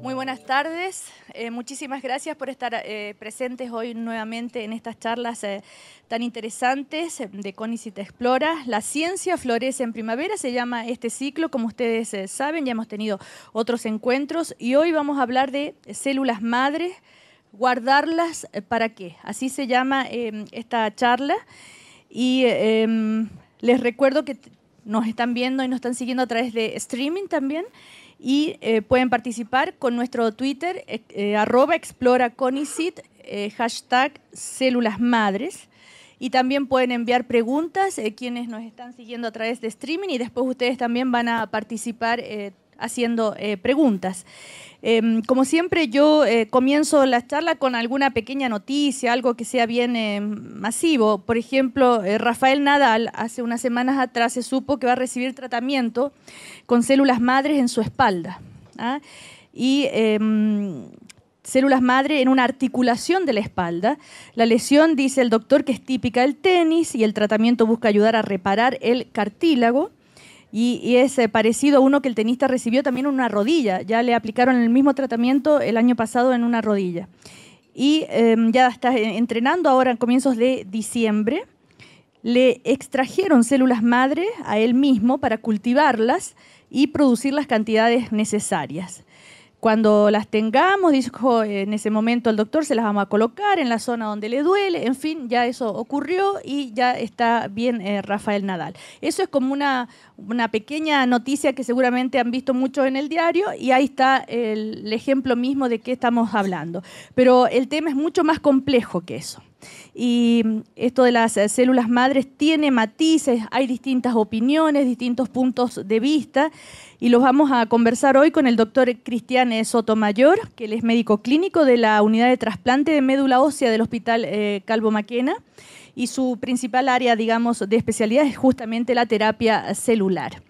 Muy buenas tardes. Muchísimas gracias por estar presentes hoy nuevamente en estas charlas tan interesantes de CONICET Explora. La ciencia florece en primavera, se llama este ciclo, como ustedes saben, ya hemos tenido otros encuentros y hoy vamos a hablar de células madres, guardarlas ¿para qué? Así se llama esta charla y les recuerdo que nos están viendo y nos están siguiendo a través de streaming también. Y pueden participar con nuestro Twitter, @ExploraCONICET, hashtag células madres. Y también pueden enviar preguntas quienes nos están siguiendo a través de streaming y después ustedes también van a participar haciendo preguntas. Como siempre, yo comienzo la charla con alguna pequeña noticia, algo que sea bien masivo. Por ejemplo, Rafael Nadal, hace unas semanas atrás se supo que va a recibir tratamiento con células madres en su espalda. ¿Ah? Y células madre en una articulación de la espalda. La lesión, dice el doctor, que es típica del tenis y el tratamiento busca ayudar a reparar el cartílago. Y es parecido a uno que el tenista recibió también en una rodilla. Ya le aplicaron el mismo tratamiento el año pasado en una rodilla. Y ya está entrenando ahora en comienzos de diciembre. Le extrajeron células madre a él mismo para cultivarlas y producir las cantidades necesarias. Cuando las tengamos, dijo en ese momento el doctor, se las vamos a colocar en la zona donde le duele. En fin, ya eso ocurrió y ya está bien Rafael Nadal. Eso es como una pequeña noticia que seguramente han visto muchos en el diario y ahí está el ejemplo mismo de qué estamos hablando. Pero el tema es mucho más complejo que eso. Y esto de las células madres tiene matices, hay distintas opiniones, distintos puntos de vista y los vamos a conversar hoy con el doctor Cristian Sotomayor, que él es médico clínico de la unidad de trasplante de médula ósea del Hospital Calvo Maquena y su principal área, digamos, de especialidad es justamente la terapia celular.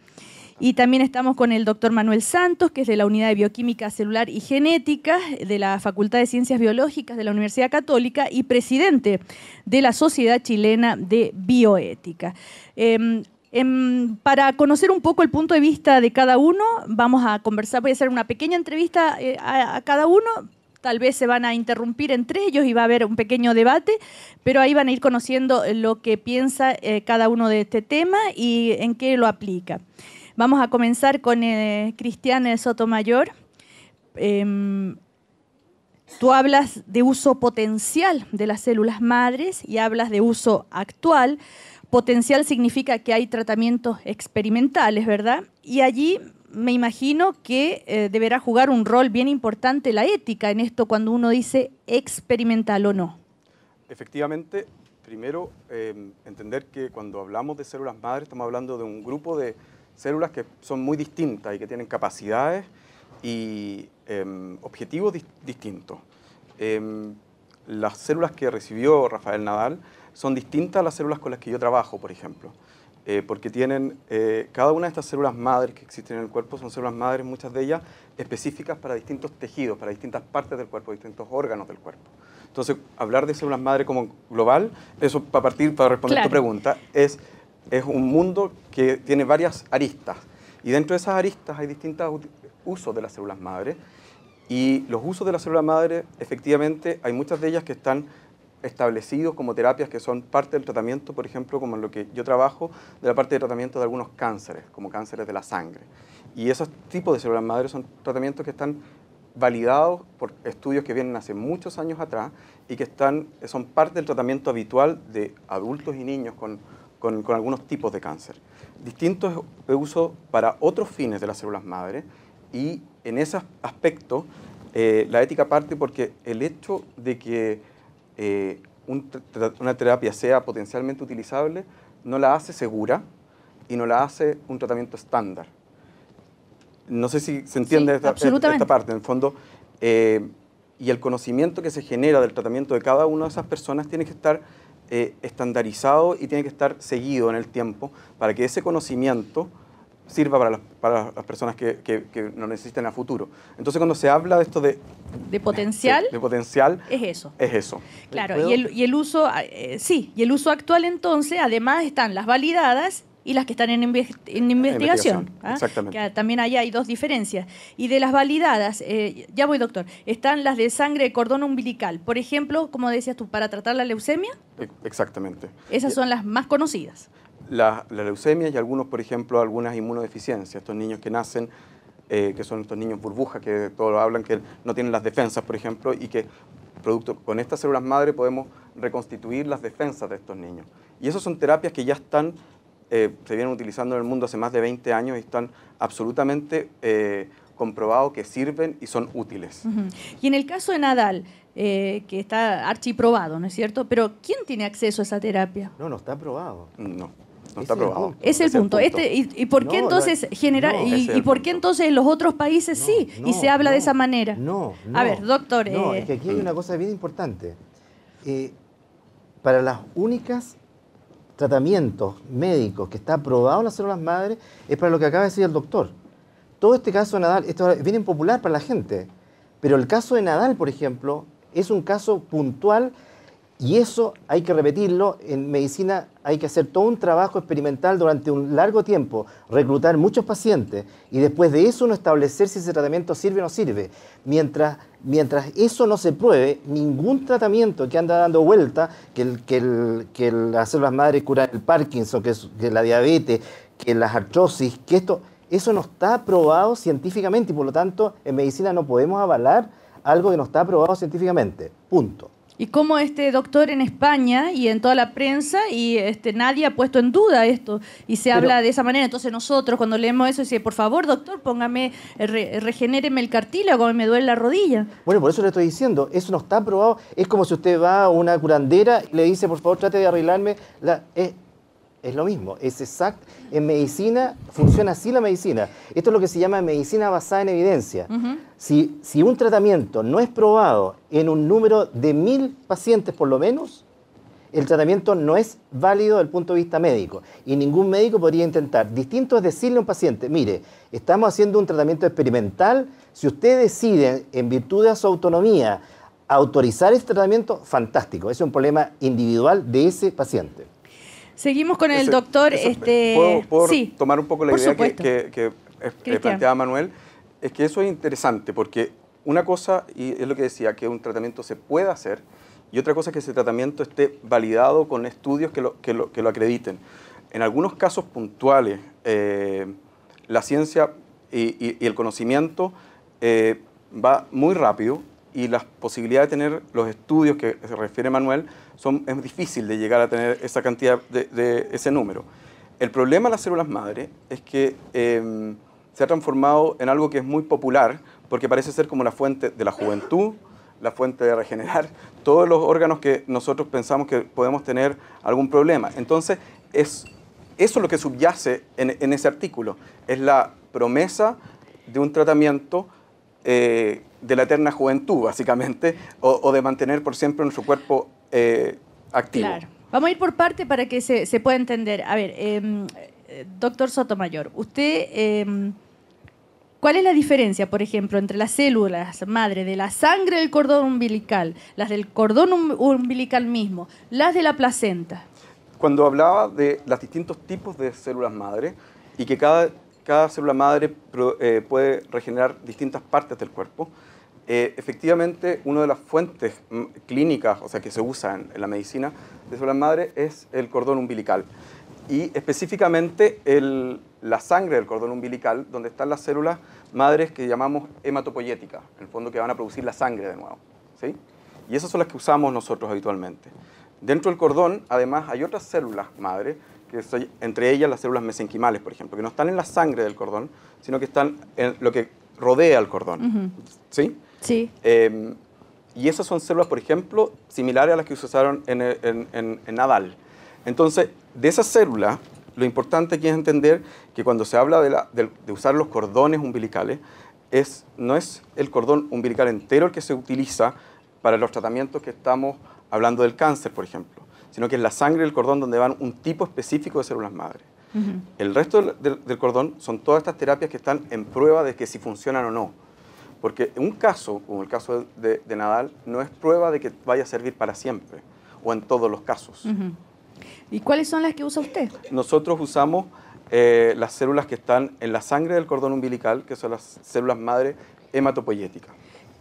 Y también estamos con el doctor Manuel Santos, que es de la Unidad de Bioquímica Celular y Genética de la Facultad de Ciencias Biológicas de la Universidad Católica y presidente de la Sociedad Chilena de Bioética. Para conocer un poco el punto de vista de cada uno, vamos a conversar, voy a hacer una pequeña entrevista a cada uno. Tal vez se van a interrumpir entre ellos y va a haber un pequeño debate, pero ahí van a ir conociendo lo que piensa cada uno de este tema y en qué lo aplica. Vamos a comenzar con Cristian Sotomayor. Tú hablas de uso potencial de las células madres y hablas de uso actual. Potencial significa que hay tratamientos experimentales, ¿verdad? Y allí me imagino que deberá jugar un rol bien importante la ética en esto cuando uno dice experimental o no. Efectivamente, primero entender que cuando hablamos de células madres estamos hablando de un grupo de células que son muy distintas y que tienen capacidades y objetivos distintos. Las células que recibió Rafael Nadal son distintas a las células con las que yo trabajo, por ejemplo, porque tienen, cada una de estas células madres que existen en el cuerpo son células madres, muchas de ellas específicas para distintos tejidos, para distintas partes del cuerpo, distintos órganos del cuerpo. Entonces, hablar de células madres como global, eso para responder tu pregunta, es un mundo que tiene varias aristas y dentro de esas aristas hay distintos usos de las células madres y los usos de las células madres, efectivamente, hay muchas de ellas que están establecidos como terapias que son parte del tratamiento, por ejemplo, como en lo que yo trabajo, de la parte de tratamiento de algunos cánceres, como cánceres de la sangre. Y esos tipos de células madres son tratamientos que están validados por estudios que vienen hace muchos años atrás y que son parte del tratamiento habitual de adultos y niños con algunos tipos de cáncer. Distintos usos para otros fines de las células madre y en ese aspecto la ética parte porque el hecho de que una terapia sea potencialmente utilizable no la hace segura y no la hace un tratamiento estándar. No sé si se entiende sí, esta parte, en el fondo, y el conocimiento que se genera del tratamiento de cada una de esas personas tiene que estar estandarizado y tiene que estar seguido en el tiempo para que ese conocimiento sirva para las personas que lo necesiten a futuro. Entonces, cuando se habla de esto de potencial, es eso. Es eso. Claro, y el uso, sí, y el uso actual entonces, además están las validadas y las que están en investigación. ¿Ah? Exactamente. Que también ahí hay dos diferencias. Y de las validadas, ya voy doctor, están las de sangre de cordón umbilical. Por ejemplo, como decías tú, para tratar la leucemia. Exactamente. Esas son las más conocidas. La leucemia y algunos, por ejemplo, algunas inmunodeficiencias. Estos niños que nacen, que son estos niños burbuja, que todos hablan que no tienen las defensas, por ejemplo, y que con estas células madre podemos reconstituir las defensas de estos niños. Y esas son terapias que ya están, se vienen utilizando en el mundo hace más de 20 años y están absolutamente comprobados que sirven y son útiles. Y en el caso de Nadal, que está archiprobado, ¿no es cierto? Pero ¿quién tiene acceso a esa terapia? No, no está aprobado. No está aprobado. Es el punto. ¿Y por qué entonces por qué entonces en los otros países sí? Y se habla de esa manera. A ver, doctor. No, es que aquí hay una cosa bien importante. Para las únicas tratamientos médicos que está aprobado en las células madre es para lo que acaba de decir el doctor. Todo este caso de Nadal, esto es bien impopular para la gente, pero el caso de Nadal, por ejemplo, es un caso puntual y eso hay que repetirlo. En medicina hay que hacer todo un trabajo experimental durante un largo tiempo, reclutar muchos pacientes y después de eso uno establecer si ese tratamiento sirve o no sirve. Mientras eso no se pruebe, ningún tratamiento que anda dando vuelta, que las células madre curan el Parkinson, que la diabetes, que las artrosis, que eso no está probado científicamente y por lo tanto en medicina no podemos avalar algo que no está probado científicamente. Punto. Y como doctor en España y en toda la prensa y nadie ha puesto en duda esto y se habla de esa manera. Entonces nosotros cuando leemos eso decimos, por favor doctor, póngame, regenéreme el cartílago, me duele la rodilla. Bueno, por eso le estoy diciendo, eso no está probado. Es como si usted va a una curandera y le dice, por favor trate de arreglarme es lo mismo, es exacto. En medicina funciona así la medicina. Esto es lo que se llama medicina basada en evidencia. Si un tratamiento no es probado en un número de 1000 pacientes por lo menos, el tratamiento no es válido desde el punto de vista médico. Y ningún médico podría intentar. Distinto es decirle a un paciente, mire, estamos haciendo un tratamiento experimental, si usted decide en virtud de su autonomía autorizar este tratamiento, fantástico. Ese es un problema individual de ese paciente. Seguimos con el doctor. ¿Puedo tomar un poco la idea que planteaba Manuel? Es que eso es interesante porque una cosa, y es lo que decía, que un tratamiento se puede hacer y otra cosa es que ese tratamiento esté validado con estudios que lo acrediten. En algunos casos puntuales, la ciencia y el conocimiento va muy rápido y las posibilidades de tener los estudios que se refiere Manuel es difícil de llegar a tener esa cantidad de ese número. El problema de las células madre es que se ha transformado en algo que es muy popular porque parece ser como la fuente de la juventud, la fuente de regenerar todos los órganos que nosotros pensamos que podemos tener algún problema. Entonces, eso es lo que subyace en ese artículo. Es la promesa de un tratamiento de la eterna juventud, básicamente, o de mantener por siempre nuestro cuerpo activo. Claro. Vamos a ir por parte para que se pueda entender. A ver, doctor Sotomayor, usted, ¿cuál es la diferencia, por ejemplo, entre las células madre de la sangre del cordón umbilical, las del cordón umbilical mismo, las de la placenta? Cuando hablaba de los distintos tipos de células madre y que cada célula madre puede regenerar distintas partes del cuerpo, efectivamente, una de las fuentes clínicas, o sea, que se usa en la medicina de células madre es el cordón umbilical. Y específicamente la sangre del cordón umbilical, donde están las células madres que llamamos hematopoyéticas, en el fondo que van a producir la sangre de nuevo, ¿sí? Y esas son las que usamos nosotros habitualmente. Dentro del cordón, además, hay otras células madre, que son, entre ellas las células mesenquimales, por ejemplo, que no están en la sangre del cordón, sino que están en lo que rodea al cordón, ¿sí? Sí. Y esas son células, por ejemplo, similares a las que se usaron en Nadal. Entonces, de esas células, lo importante aquí es entender que cuando se habla de usar los cordones umbilicales, no es el cordón umbilical entero el que se utiliza para los tratamientos que estamos hablando del cáncer, por ejemplo, sino que es la sangre del cordón donde van un tipo específico de células madre. El resto del cordón son todas estas terapias que están en prueba de que si funcionan o no. Porque un caso, como el caso de Nadal, no es prueba de que vaya a servir para siempre, o en todos los casos. ¿Y cuáles son las que usa usted? Nosotros usamos las células que están en la sangre del cordón umbilical, que son las células madre hematopoyéticas.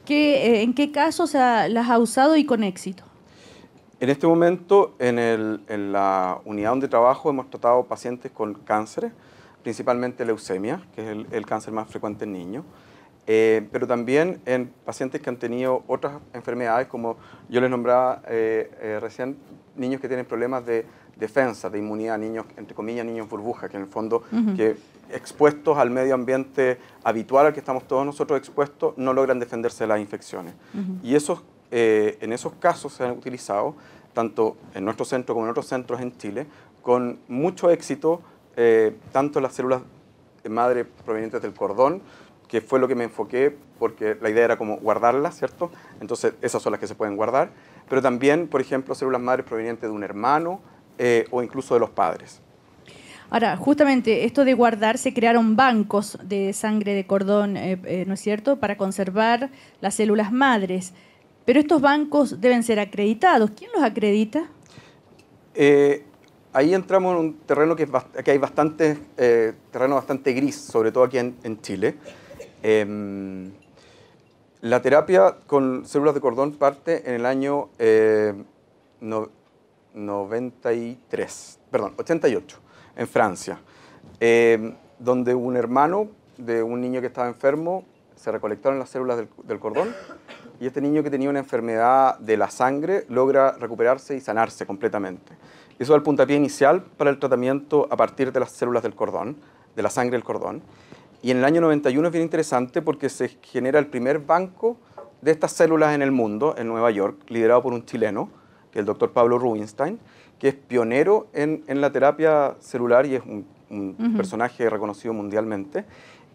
¿En qué casos las ha usado y con éxito? En este momento, en la unidad donde trabajo, hemos tratado pacientes con cánceres, principalmente leucemia, que es el cáncer más frecuente en niños, pero también en pacientes que han tenido otras enfermedades, como yo les nombraba recién, niños que tienen problemas de defensa, de inmunidad, niños, entre comillas, niños burbuja, que en el fondo, que expuestos al medio ambiente habitual al que estamos todos nosotros expuestos, no logran defenderse de las infecciones. Y en esos casos se han utilizado, tanto en nuestro centro como en otros centros en Chile, con mucho éxito, tanto las células madre provenientes del cordón, que fue lo que me enfoqué, porque la idea era como guardarlas, ¿cierto? Entonces, esas son las que se pueden guardar, pero también, por ejemplo, células madres provenientes de un hermano o incluso de los padres. Ahora, justamente esto de guardar, se crearon bancos de sangre de cordón, ¿no es cierto?, para conservar las células madres. Pero estos bancos deben ser acreditados. ¿Quién los acredita? Ahí entramos en un terreno que hay bastante, terreno bastante gris, sobre todo aquí en Chile. La terapia con células de cordón parte en el año 88, en Francia, donde un hermano de un niño que estaba enfermo, se recolectaron las células del cordón, y este niño que tenía una enfermedad de la sangre logra recuperarse y sanarse completamente. Eso es el puntapié inicial para el tratamiento a partir de las células del cordón, de la sangre del cordón. Y en el año 91 es bien interesante porque se genera el primer banco de estas células en el mundo, en Nueva York, liderado por un chileno, que es el doctor Pablo Rubinstein, que es pionero en la terapia celular y es un personaje reconocido mundialmente.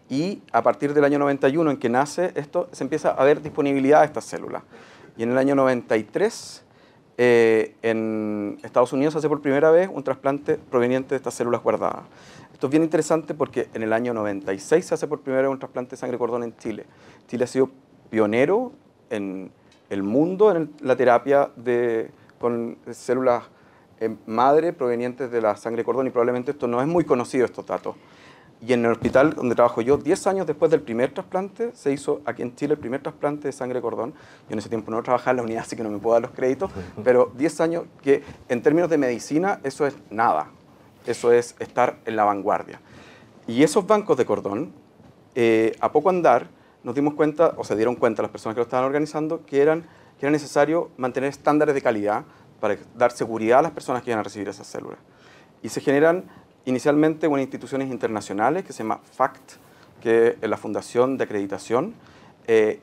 Y a partir del año 91, en que nace esto, se empieza a ver disponibilidad de estas células. Y en el año 93, en Estados Unidos se hace por primera vez un trasplante proveniente de estas células guardadas. Esto es bien interesante porque en el año 96 se hace por primera vez un trasplante de sangre de cordón en Chile. Chile ha sido pionero en el mundo en la terapia con células madre provenientes de la sangre de cordón, y probablemente esto no es muy conocido, estos datos. Y en el hospital donde trabajo yo, 10 años después del primer trasplante, se hizo aquí en Chile el primer trasplante de sangre de cordón. Yo en ese tiempo no trabajaba en la unidad, así que no me puedo dar los créditos, pero 10 años que en términos de medicina eso es nada. Eso es estar en la vanguardia. Y esos bancos de cordón, a poco andar, nos dimos cuenta, o se dieron cuenta las personas que lo estaban organizando, que era necesario mantener estándares de calidad para dar seguridad a las personas que iban a recibir esas células. Y se generan inicialmente unas instituciones internacionales que se llama FACT, que es la Fundación de Acreditación,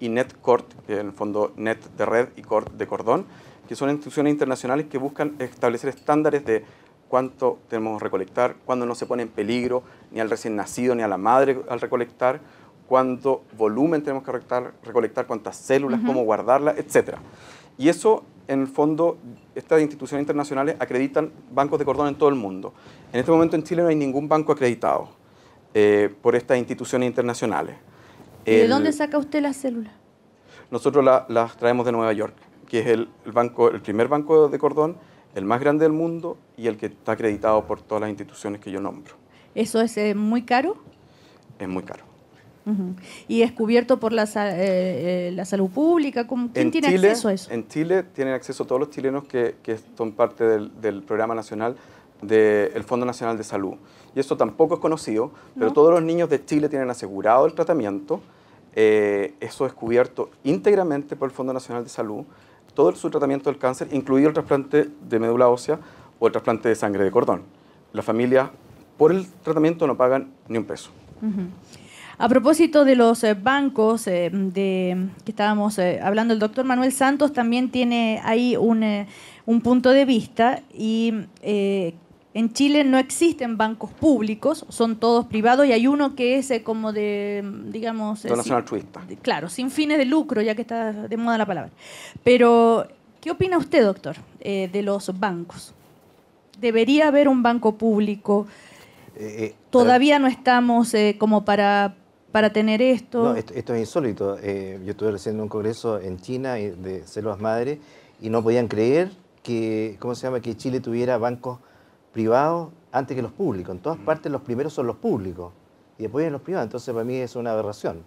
y NetCord, que en el fondo Net de red y Cord de cordón, que son instituciones internacionales que buscan establecer estándares de cuánto tenemos que recolectar, cuándo no se pone en peligro ni al recién nacido ni a la madre al recolectar, cuánto volumen tenemos que recolectar, cuántas células, cómo guardarlas, etc. Y eso, en el fondo, estas instituciones internacionales acreditan bancos de cordón en todo el mundo. En este momento en Chile no hay ningún banco acreditado por estas instituciones internacionales. ¿Y de dónde saca usted las células? Nosotros las traemos de Nueva York, que es el primer banco de cordón, el más grande del mundo y el que está acreditado por todas las instituciones que yo nombro. ¿Eso es muy caro? Es muy caro. ¿Y es cubierto por la salud pública? ¿Quién tiene acceso a eso? En Chile tienen acceso todos los chilenos que son parte del programa nacional del Fondo Nacional de Salud. Y eso tampoco es conocido, pero todos los niños de Chile tienen asegurado el tratamiento. Eso es cubierto íntegramente por el Fondo Nacional de Salud, todo su tratamiento del cáncer, incluido el trasplante de médula ósea o el trasplante de sangre de cordón. Las familias, por el tratamiento, no pagan ni un peso. A propósito de los bancos que estábamos hablando, el doctor Manuel Santos también tiene ahí un punto de vista, y en Chile no existen bancos públicos, son todos privados, y hay uno que es como de, digamos... Donación altruista. Claro, sin fines de lucro, ya que está de moda la palabra. Pero, ¿qué opina usted, doctor, de los bancos? ¿Debería haber un banco público? Todavía no estamos como para tener esto. No, esto es insólito. Yo estuve recién en un congreso en China de células madre y no podían creer que, ¿cómo se llama?, que Chile tuviera bancos privados antes que los públicos. En todas partes los primeros son los públicos y después vienen los privados. Entonces para mí es una aberración.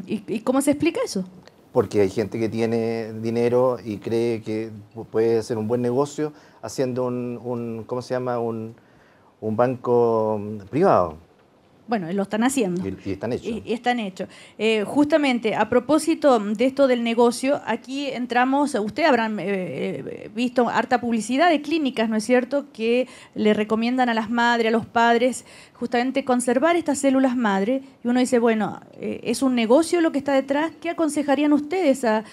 ¿Y cómo se explica eso? Porque hay gente que tiene dinero y cree que puede ser un buen negocio haciendo ¿cómo se llama? Un banco privado. Bueno, lo están haciendo. Y están hechos. Y están hechos. Justamente, a propósito de esto del negocio, aquí entramos, ustedes habrán visto harta publicidad de clínicas, ¿no es cierto?, que le recomiendan a las madres, a los padres, justamente conservar estas células madre. Y uno dice, bueno, es un negocio lo que está detrás. ¿Qué aconsejarían ustedes a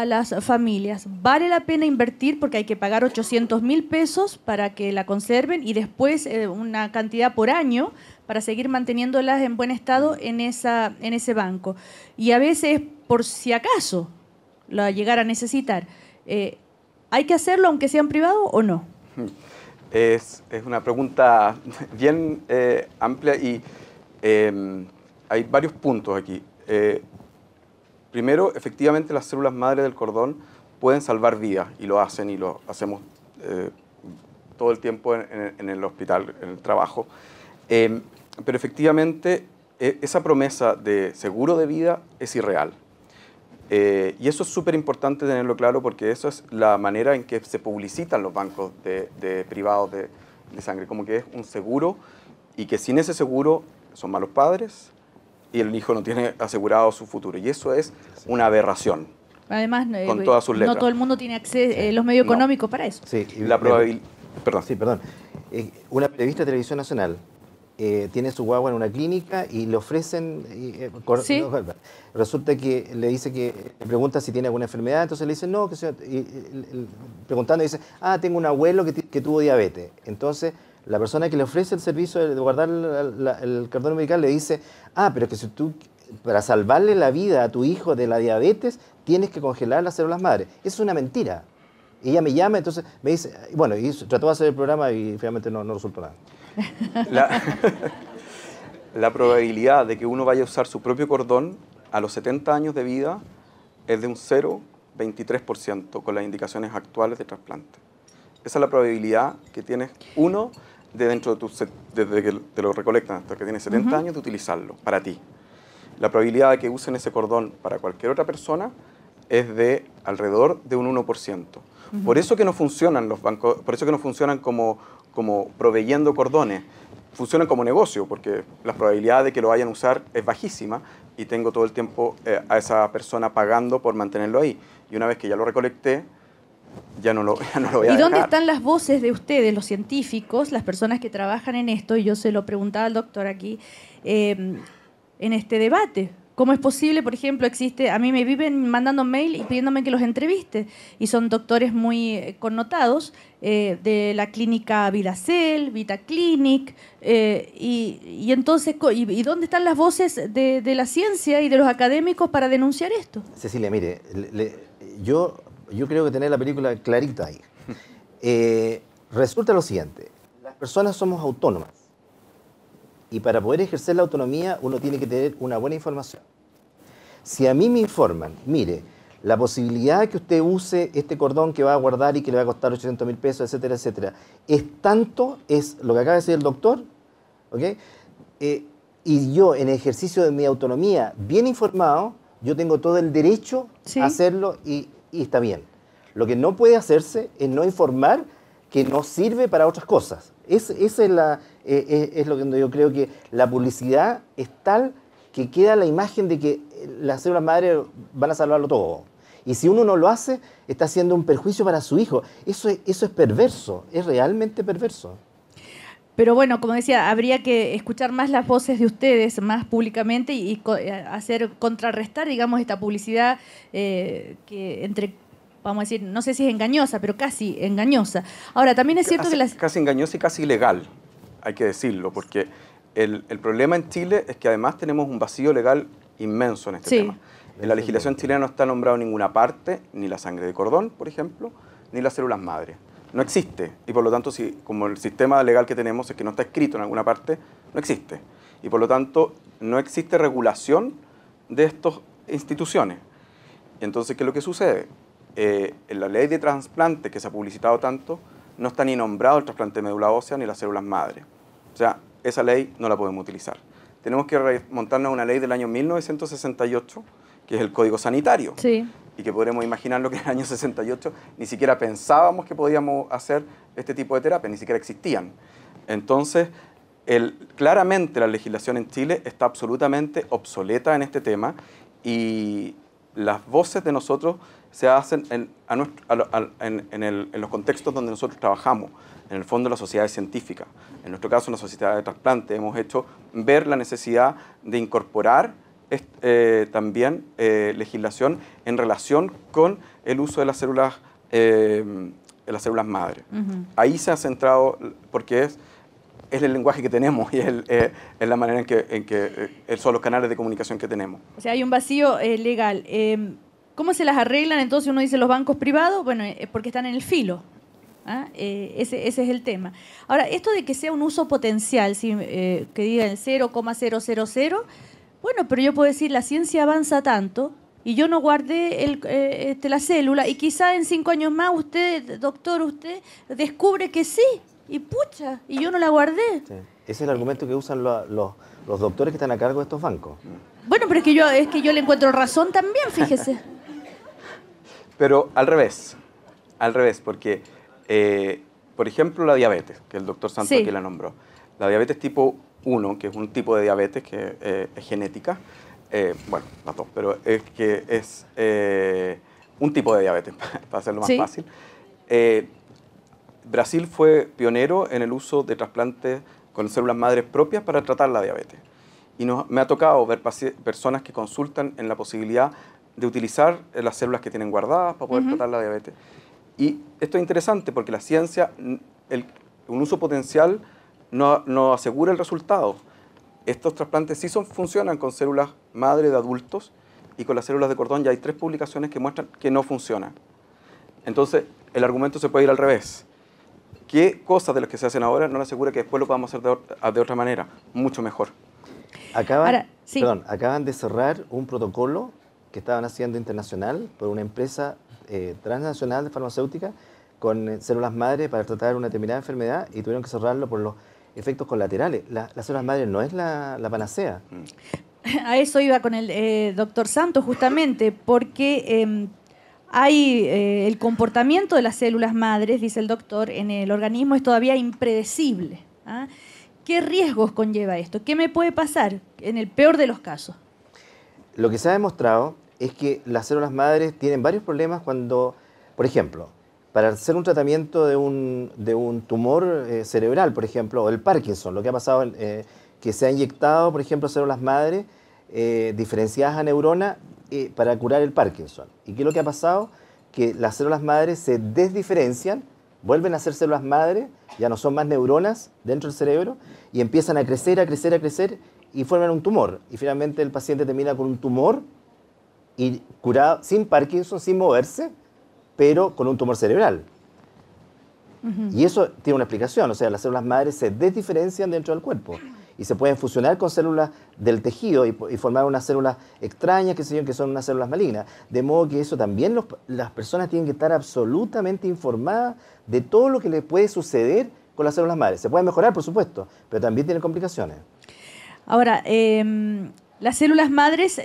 las familias? ¿Vale la pena invertir porque hay que pagar 800.000 pesos para que la conserven y después una cantidad por año para seguir manteniéndolas en buen estado en ese banco? Y a veces, por si acaso la llegara a necesitar, ¿hay que hacerlo aunque sea en privado o no? Es una pregunta bien amplia y hay varios puntos aquí. Primero, efectivamente, las células madre del cordón pueden salvar vidas y lo hacen y lo hacemos todo el tiempo en el hospital, en el trabajo. Pero efectivamente, esa promesa de seguro de vida es irreal. Y eso es súper importante tenerlo claro porque eso es la manera en que se publicitan los bancos de privados de sangre, como que es un seguro y que sin ese seguro son malos padres y el hijo no tiene asegurado su futuro. Y eso es una aberración. Además, con todas sus letras. No todo el mundo tiene acceso, los medios económicos para eso. Sí, y la probabilidad... Perdón. Sí, perdón. Una periodista de Televisión Nacional tiene su guagua en una clínica y le ofrecen... ¿Sí? Resulta que le dice le pregunta si tiene alguna enfermedad, entonces le dice no, preguntando dice, tengo un abuelo que tuvo diabetes. Entonces la persona que le ofrece el servicio de guardar el cartón medical le dice, pero que si tú, para salvarle la vida a tu hijo de la diabetes, tienes que congelar las células madre. Eso es una mentira. Y ella me llama, entonces me dice, bueno, y trató de hacer el programa y finalmente no resultó nada. La probabilidad de que uno vaya a usar su propio cordón a los 70 años de vida es de un 0,23% con las indicaciones actuales de trasplante. Esa es la probabilidad que tienes uno desde que te lo recolectan hasta que tienes 70 años de utilizarlo para ti. La probabilidad de que usen ese cordón para cualquier otra persona es de alrededor de un 1%. Por eso que no funcionan los bancos, por eso que no funcionan como proveyendo cordones. Funcionan como negocio, porque la probabilidad de que lo vayan a usar es bajísima y tengo todo el tiempo a esa persona pagando por mantenerlo ahí. Y una vez que ya lo recolecté, ya no lo voy a dejar. ¿Y dónde están las voces de ustedes, los científicos, las personas que trabajan en esto? Y yo se lo preguntaba al doctor aquí, en este debate. ¿Cómo es posible, por ejemplo, a mí me viven mandando mail y pidiéndome que los entreviste? Y son doctores muy connotados de la clínica Vidacel, Vitaclinic, y entonces, ¿y dónde están las voces de la ciencia y de los académicos para denunciar esto? Cecilia, mire, yo creo que tener la película clarita ahí. Resulta lo siguiente, las personas somos autónomas. Y para poder ejercer la autonomía uno tiene que tener una buena información. Si a mí me informan, mire, la posibilidad de que usted use este cordón que va a guardar y que le va a costar 800.000 pesos, etcétera, etcétera, es tanto, es lo que acaba de decir el doctor, ¿ok? Y yo, en ejercicio de mi autonomía, bien informado, yo tengo todo el derecho a hacerlo y está bien. Lo que no puede hacerse es no informar que no sirve para otras cosas. Esa es lo que yo creo que la publicidad es tal que queda la imagen de que las células madre van a salvarlo todo. Y si uno no lo hace, está haciendo un perjuicio para su hijo. Eso es perverso, es realmente perverso. Pero como decía, habría que escuchar más las voces de ustedes, más públicamente, y contrarrestar, digamos, esta publicidad que vamos a decir, no sé si es engañosa, pero casi engañosa. Ahora, también es cierto que casi engañosa y casi ilegal, hay que decirlo, porque el problema en Chile es que además tenemos un vacío legal inmenso en este tema. En la legislación chilena no está nombrado en ninguna parte, ni la sangre de cordón, por ejemplo, ni las células madre. No existe, y por lo tanto, como el sistema legal que tenemos es que no está escrito en alguna parte, no existe. Y por lo tanto, no existe regulación de estas instituciones. Y entonces, ¿qué es lo que sucede? En la ley de trasplante que se ha publicitado tanto, no está ni nombrado el trasplante de médula ósea ni las células madre. O sea, esa ley no la podemos utilizar. Tenemos que remontarnos a una ley del año 1968, que es el Código Sanitario. Sí. Y que podremos imaginarlo que en el año 68 ni siquiera pensábamos que podíamos hacer este tipo de terapias, ni siquiera existían. Entonces, claramente la legislación en Chile está absolutamente obsoleta en este tema y las voces de nosotros se hacen en los contextos donde nosotros trabajamos, en el fondo de las sociedades científicas. En nuestro caso, en la Sociedad de Trasplante, hemos hecho ver la necesidad de incorporar también legislación en relación con el uso de las células madre. Ahí se ha centrado, porque es el lenguaje que tenemos y es la manera en que son los canales de comunicación que tenemos. O sea, hay un vacío legal. ¿Cómo se las arreglan? Entonces uno dice los bancos privados, bueno, porque están en el filo. Ese es el tema. Ahora, esto de que sea un uso potencial, ¿sí? Que diga el 0,000, bueno, pero yo puedo decir, la ciencia avanza tanto y yo no guardé la célula y quizá en 5 años más usted, doctor, usted descubre que sí. Y pucha, y yo no la guardé. Sí. Ese es el argumento que usan los doctores que están a cargo de estos bancos. Bueno, pero es que yo le encuentro razón también, fíjese. Pero al revés, porque, por ejemplo, la diabetes, que el doctor Santos aquí la nombró. La diabetes tipo 1, que es un tipo de diabetes que es genética, bueno, las dos, pero es que es un tipo de diabetes, para hacerlo más fácil. Brasil fue pionero en el uso de trasplantes con células madres propias para tratar la diabetes. Y me ha tocado ver personas que consultan en la posibilidad de utilizar las células que tienen guardadas para poder tratar la diabetes. Y esto es interesante porque la ciencia, un uso potencial no asegura el resultado. Estos trasplantes sí funcionan con células madre de adultos y con las células de cordón ya hay 3 publicaciones que muestran que no funcionan. Entonces, el argumento se puede ir al revés. ¿Qué cosas de las que se hacen ahora no le asegura que después lo podamos hacer de otra manera? Mucho mejor. Acaban de cerrar un protocolo que estaban haciendo internacional por una empresa transnacional de farmacéutica con células madre para tratar una determinada enfermedad y tuvieron que cerrarlo por los efectos colaterales. Las células madre no es la panacea. A eso iba con el doctor Santos justamente, porque hay el comportamiento de las células madres, dice el doctor, en el organismo es todavía impredecible. ¿Qué riesgos conlleva esto? ¿Qué me puede pasar en el peor de los casos? Lo que se ha demostrado es que las células madres tienen varios problemas cuando, por ejemplo, para hacer un tratamiento de un tumor cerebral, por ejemplo, o el Parkinson, lo que ha pasado, que se ha inyectado, por ejemplo, células madre diferenciadas a neurona para curar el Parkinson. ¿Y qué es lo que ha pasado? Que las células madres se desdiferencian, vuelven a ser células madre, ya no son más neuronas dentro del cerebro, y empiezan a crecer, a crecer, a crecer, y forman un tumor. Y finalmente el paciente termina con un tumor y curado, sin Parkinson, sin moverse, pero con un tumor cerebral. Y eso tiene una explicación, o sea, las células madres se desdiferencian dentro del cuerpo y se pueden fusionar con células del tejido y formar unas células extrañas, que son unas células malignas. De modo que eso también las personas tienen que estar absolutamente informadas de todo lo que les puede suceder con las células madres. Se pueden mejorar, por supuesto, pero también tienen complicaciones. Ahora, las células madres,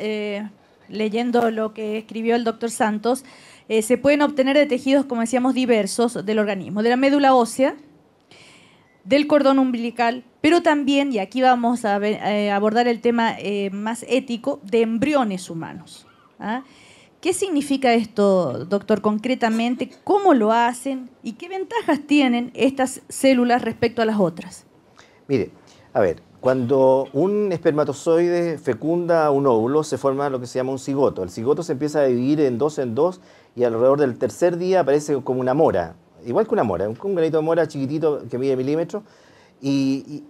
leyendo lo que escribió el doctor Santos, se pueden obtener de tejidos, como decíamos, diversos del organismo, de la médula ósea, del cordón umbilical, pero también, y aquí vamos a abordar el tema más ético, de embriones humanos. ¿Qué significa esto, doctor, concretamente? ¿Cómo lo hacen? ¿Y qué ventajas tienen estas células respecto a las otras? Mire, a ver, cuando un espermatozoide fecunda un óvulo, se forma lo que se llama un cigoto. El cigoto se empieza a dividir en dos y alrededor del tercer día aparece como una mora, igual que una mora, un granito de mora chiquitito que mide milímetros. Y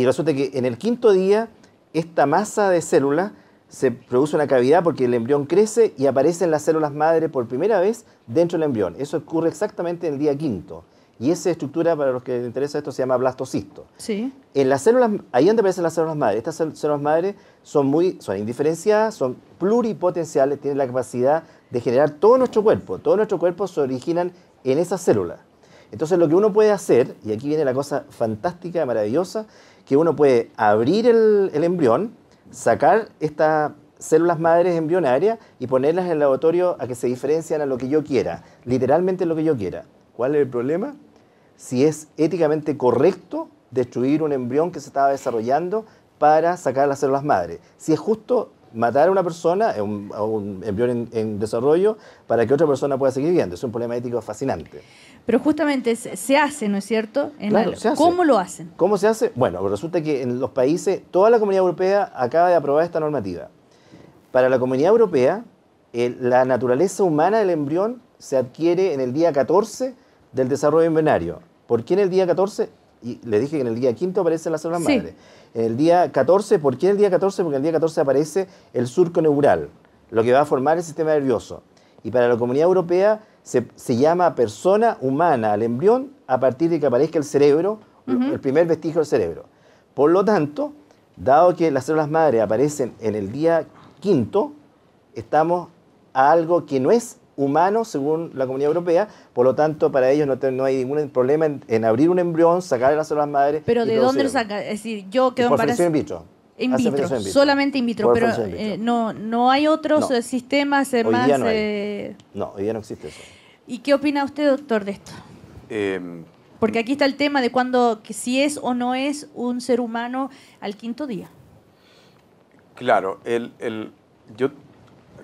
resulta que en el quinto día esta masa de células se produce una cavidad porque el embrión crece y aparecen las células madre por primera vez dentro del embrión. Eso ocurre exactamente en el día quinto. Y esa estructura, para los que les interesa esto, se llama blastocisto. Sí. En las células, ahí donde aparecen las células madre, estas células madre son indiferenciadas, son pluripotenciales, tienen la capacidad de generar todo nuestro cuerpo. Todo nuestro cuerpo se originan en esas células. Entonces lo que uno puede hacer, y aquí viene la cosa fantástica, maravillosa, que uno puede abrir el embrión, sacar estas células madres embrionarias y ponerlas en el laboratorio a que se diferencian a lo que yo quiera, literalmente lo que yo quiera. ¿Cuál es el problema? Si es éticamente correcto destruir un embrión que se estaba desarrollando para sacar las células madres. Si es justo matar a una persona, a un embrión en desarrollo, para que otra persona pueda seguir viviendo. Es un problema ético fascinante. Pero justamente se hace, ¿no es cierto? Claro, se hace. ¿Cómo lo hacen? ¿Cómo se hace? Bueno, resulta que en los países, toda la Comunidad Europea acaba de aprobar esta normativa. Para la Comunidad Europea, la naturaleza humana del embrión se adquiere en el día 14 del desarrollo embrionario. ¿Por qué en el día 14? Y le dije que en el día 5 aparecen las células madres. En el día 14, ¿por qué en el día 14? Porque en el día 14 aparece el surco neural, lo que va a formar el sistema nervioso. Y para la Comunidad Europea se llama persona humana al embrión a partir de que aparezca el cerebro, el primer vestigio del cerebro. Por lo tanto, dado que las células madres aparecen en el día 5, estamos a algo que no es humano según la Comunidad Europea, por lo tanto para ellos no hay ningún problema en abrir un embrión, sacar las células madres. ¿Pero de dónde lo saca? Es decir, yo quedo embarazada. In vitro. In vitro, solamente in vitro, pero no hay otros sistemas más... No, hoy día no existe eso. ¿Y qué opina usted, doctor, de esto? Porque aquí está el tema de que si es o no es un ser humano al 5º día. Claro, yo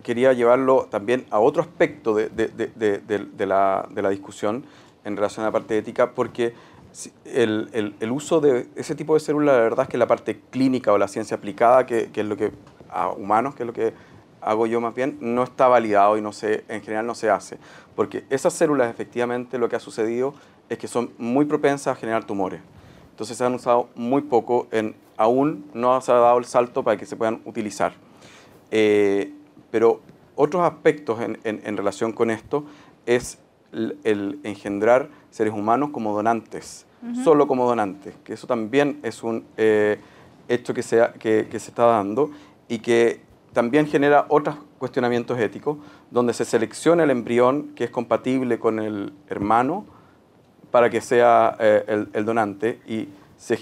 quería llevarlo también a otro aspecto de la discusión en relación a la parte ética, porque el uso de ese tipo de células, la verdad es que la parte clínica o la ciencia aplicada, que es lo que a humanos, que es lo que hago yo más bien, no está validado y en general no se hace. Porque esas células, efectivamente, lo que ha sucedido es que son muy propensas a generar tumores. Entonces se han usado muy poco, aún no se ha dado el salto para que se puedan utilizar. Pero otros aspectos en relación con esto es el engendrar seres humanos como donantes, solo como donantes, que eso también es un hecho que se está dando y que también genera otros cuestionamientos éticos, donde se selecciona el embrión que es compatible con el hermano para que sea el donante y se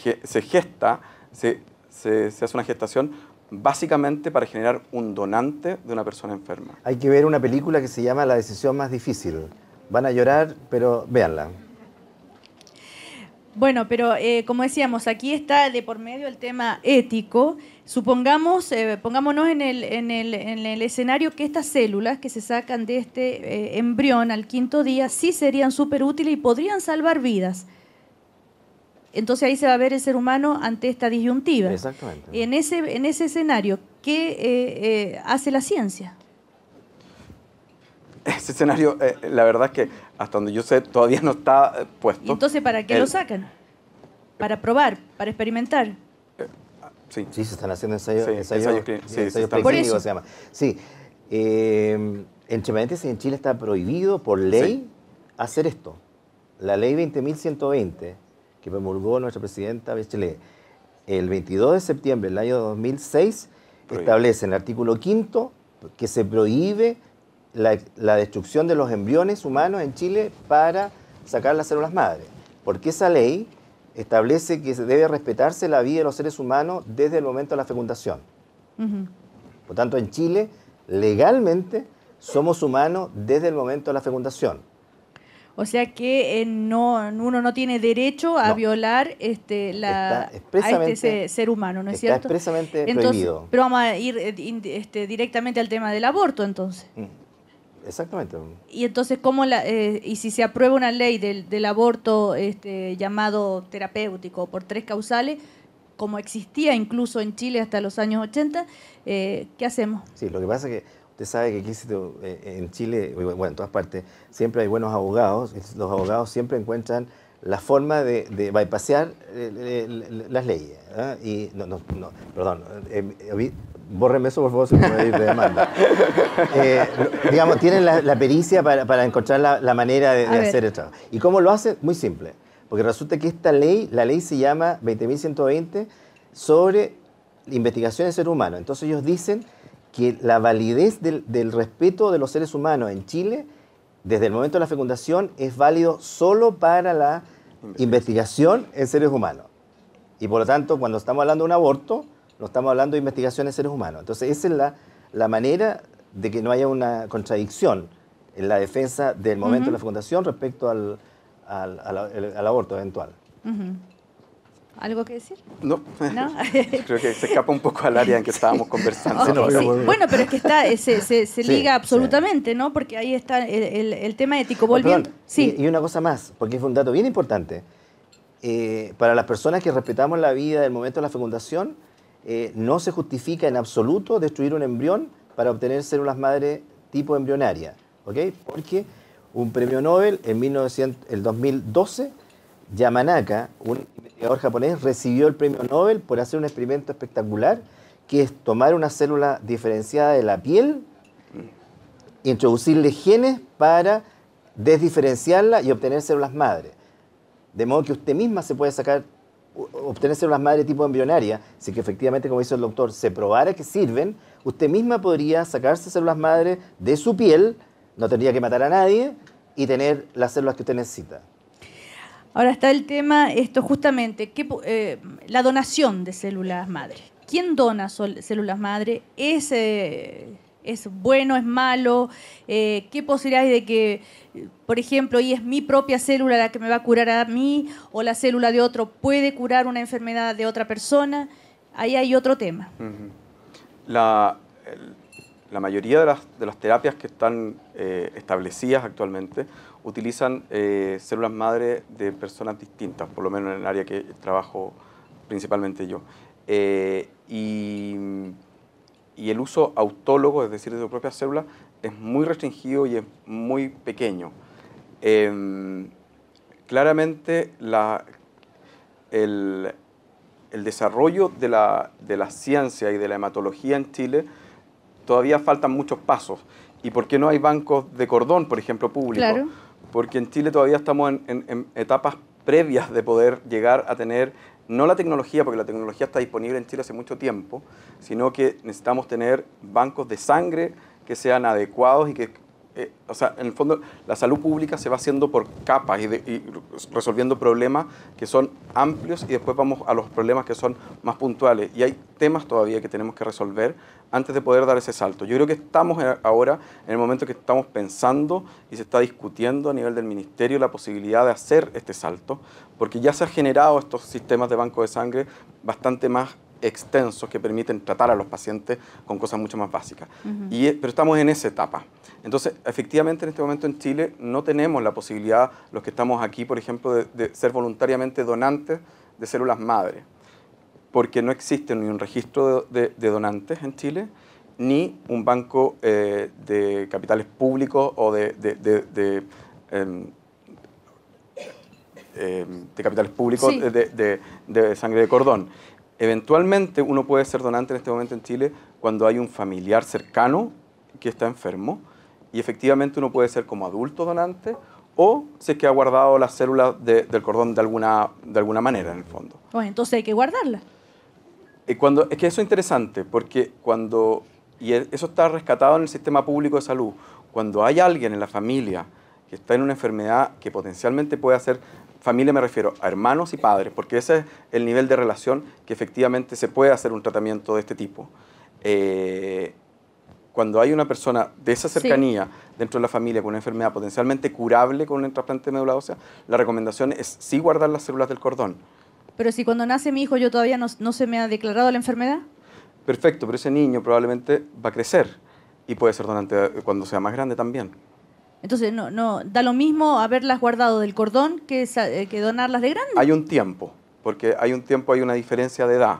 hace una gestación básicamente para generar un donante de una persona enferma. Hay que ver una película que se llama La decisión más difícil. Van a llorar, pero véanla. Bueno, pero como decíamos, aquí está de por medio el tema ético. Supongamos, pongámonos en el escenario que estas células que se sacan de este embrión al 5º día sí serían súper útiles y podrían salvar vidas. Entonces ahí se va a ver el ser humano ante esta disyuntiva. Exactamente. En ese escenario, ¿qué hace la ciencia? Ese escenario, la verdad es que hasta donde yo sé, todavía no está puesto. ¿Y entonces para qué lo sacan? ¿Para probar? ¿Para experimentar? Sí. Sí, se están haciendo ensayos ensayos preclínicos, se llama. Sí. Entre paréntesis, en Chile está prohibido por ley hacer esto. La ley 20.120, que promulgó nuestra presidenta Bachelet el 22 de septiembre del año 2006, establece en el artículo 5º que se prohíbe la destrucción de los embriones humanos en Chile para sacar las células madre. Porque esa ley establece que se debe respetarse la vida de los seres humanos desde el momento de la fecundación. Por tanto, en Chile, legalmente, somos humanos desde el momento de la fecundación. O sea que uno no tiene derecho a violar a este ser humano, ¿no es cierto? Está expresamente prohibido. Pero vamos a ir directamente al tema del aborto, entonces. Exactamente. Y entonces, y si se aprueba una ley del aborto llamado terapéutico por 3 causales, como existía incluso en Chile hasta los años 80, ¿qué hacemos? Sí, lo que pasa es que usted sabe que aquí en Chile, bueno, en todas partes, siempre hay buenos abogados. Los abogados siempre encuentran la forma de bypassear las leyes. Y perdón, bórrenme eso, por favor, si me voy a ir de demanda. Digamos, tienen la pericia para encontrar la manera de hacer el trabajo. ¿Y cómo lo hacen? Muy simple. Porque resulta que la ley se llama 20.120 sobre investigación del ser humano. Entonces ellos dicen que la validez del respeto de los seres humanos en Chile desde el momento de la fecundación es válido solo para la investigación en seres humanos. Y por lo tanto, cuando estamos hablando de un aborto, no estamos hablando de investigación en seres humanos. Entonces, esa es la manera de que no haya una contradicción en la defensa del momento de la fecundación respecto al aborto eventual. ¿Algo que decir? No, ¿No? creo que se escapa un poco al área en que estábamos conversando. Okay, sí. Bueno, pero es que está, se liga sí, absolutamente, ¿no? Porque ahí está el tema ético. Perdón, sí. y una cosa más, porque es un dato bien importante. Para las personas que respetamos la vida del momento de la fecundación, no se justifica en absoluto destruir un embrión para obtener células madre tipo embrionaria, ¿ok? Porque un premio Nobel en el 2012, Yamanaka, un investigador japonés, recibió el premio Nobel por hacer un experimento espectacular, que es tomar una célula diferenciada de la piel, introducirle genes para desdiferenciarla y obtener células madre. De modo que usted misma se puede obtener células madre tipo embrionaria, si que efectivamente, como dice el doctor, se probara que sirven, usted misma podría sacarse células madre de su piel, no tendría que matar a nadie y tener las células que usted necesita. Ahora está el tema, esto justamente, la donación de células madre. ¿Quién dona células madre? ¿Es bueno, es malo? ¿Qué posibilidades de que, por ejemplo, y es mi propia célula la que me va a curar a mí, o la célula de otro puede curar una enfermedad de otra persona? Ahí hay otro tema. La mayoría de las terapias que están establecidas actualmente utilizan células madre de personas distintas, por lo menos en el área que trabajo principalmente yo. Y el uso autólogo, es decir, de sus propias células, es muy restringido y es muy pequeño. Claramente, el desarrollo de la ciencia y de la hematología en Chile todavía faltan muchos pasos. ¿Y por qué no hay bancos de cordón, por ejemplo, públicos? Claro. Porque en Chile todavía estamos en etapas previas de poder llegar a tener, no la tecnología, porque la tecnología está disponible en Chile hace mucho tiempo, sino que necesitamos tener bancos de sangre que sean adecuados y que, o sea, en el fondo la salud pública se va haciendo por capas y resolviendo problemas que son amplios y después vamos a los problemas que son más puntuales. Y hay temas todavía que tenemos que resolver antes de poder dar ese salto. Yo creo que estamos ahora en el momento que estamos pensando y se está discutiendo a nivel del ministerio la posibilidad de hacer este salto, porque ya se han generado estos sistemas de banco de sangre bastante más extensos que permiten tratar a los pacientes con cosas mucho más básicas. Pero estamos en esa etapa. Entonces, efectivamente, en este momento en Chile no tenemos la posibilidad, los que estamos aquí, por ejemplo, de ser voluntariamente donantes de células madre, porque no existe ni un registro de donantes en Chile, ni un banco de capitales públicos o de capitales públicos Sí. de sangre de cordón. Eventualmente uno puede ser donante en este momento en Chile cuando hay un familiar cercano que está enfermo, y efectivamente uno puede ser como adulto donante o si es que ha guardado las células del cordón de alguna manera en el fondo. Bueno, entonces hay que guardarla. Es que eso es interesante porque eso está rescatado en el sistema público de salud. Cuando hay alguien en la familia que está en una enfermedad que potencialmente puede hacer, familia me refiero a hermanos y padres, porque ese es el nivel de relación que efectivamente se puede hacer un tratamiento de este tipo. Cuando hay una persona de esa cercanía dentro de la familia con una enfermedad potencialmente curable con un trasplante de médula ósea, la recomendación es sí guardar las células del cordón. Pero si cuando nace mi hijo yo todavía no se me ha declarado la enfermedad. Perfecto, pero ese niño probablemente va a crecer y puede ser donante cuando sea más grande también. Entonces no da lo mismo haberlas guardado del cordón que donarlas de grande. Hay un tiempo, porque hay una diferencia de edad.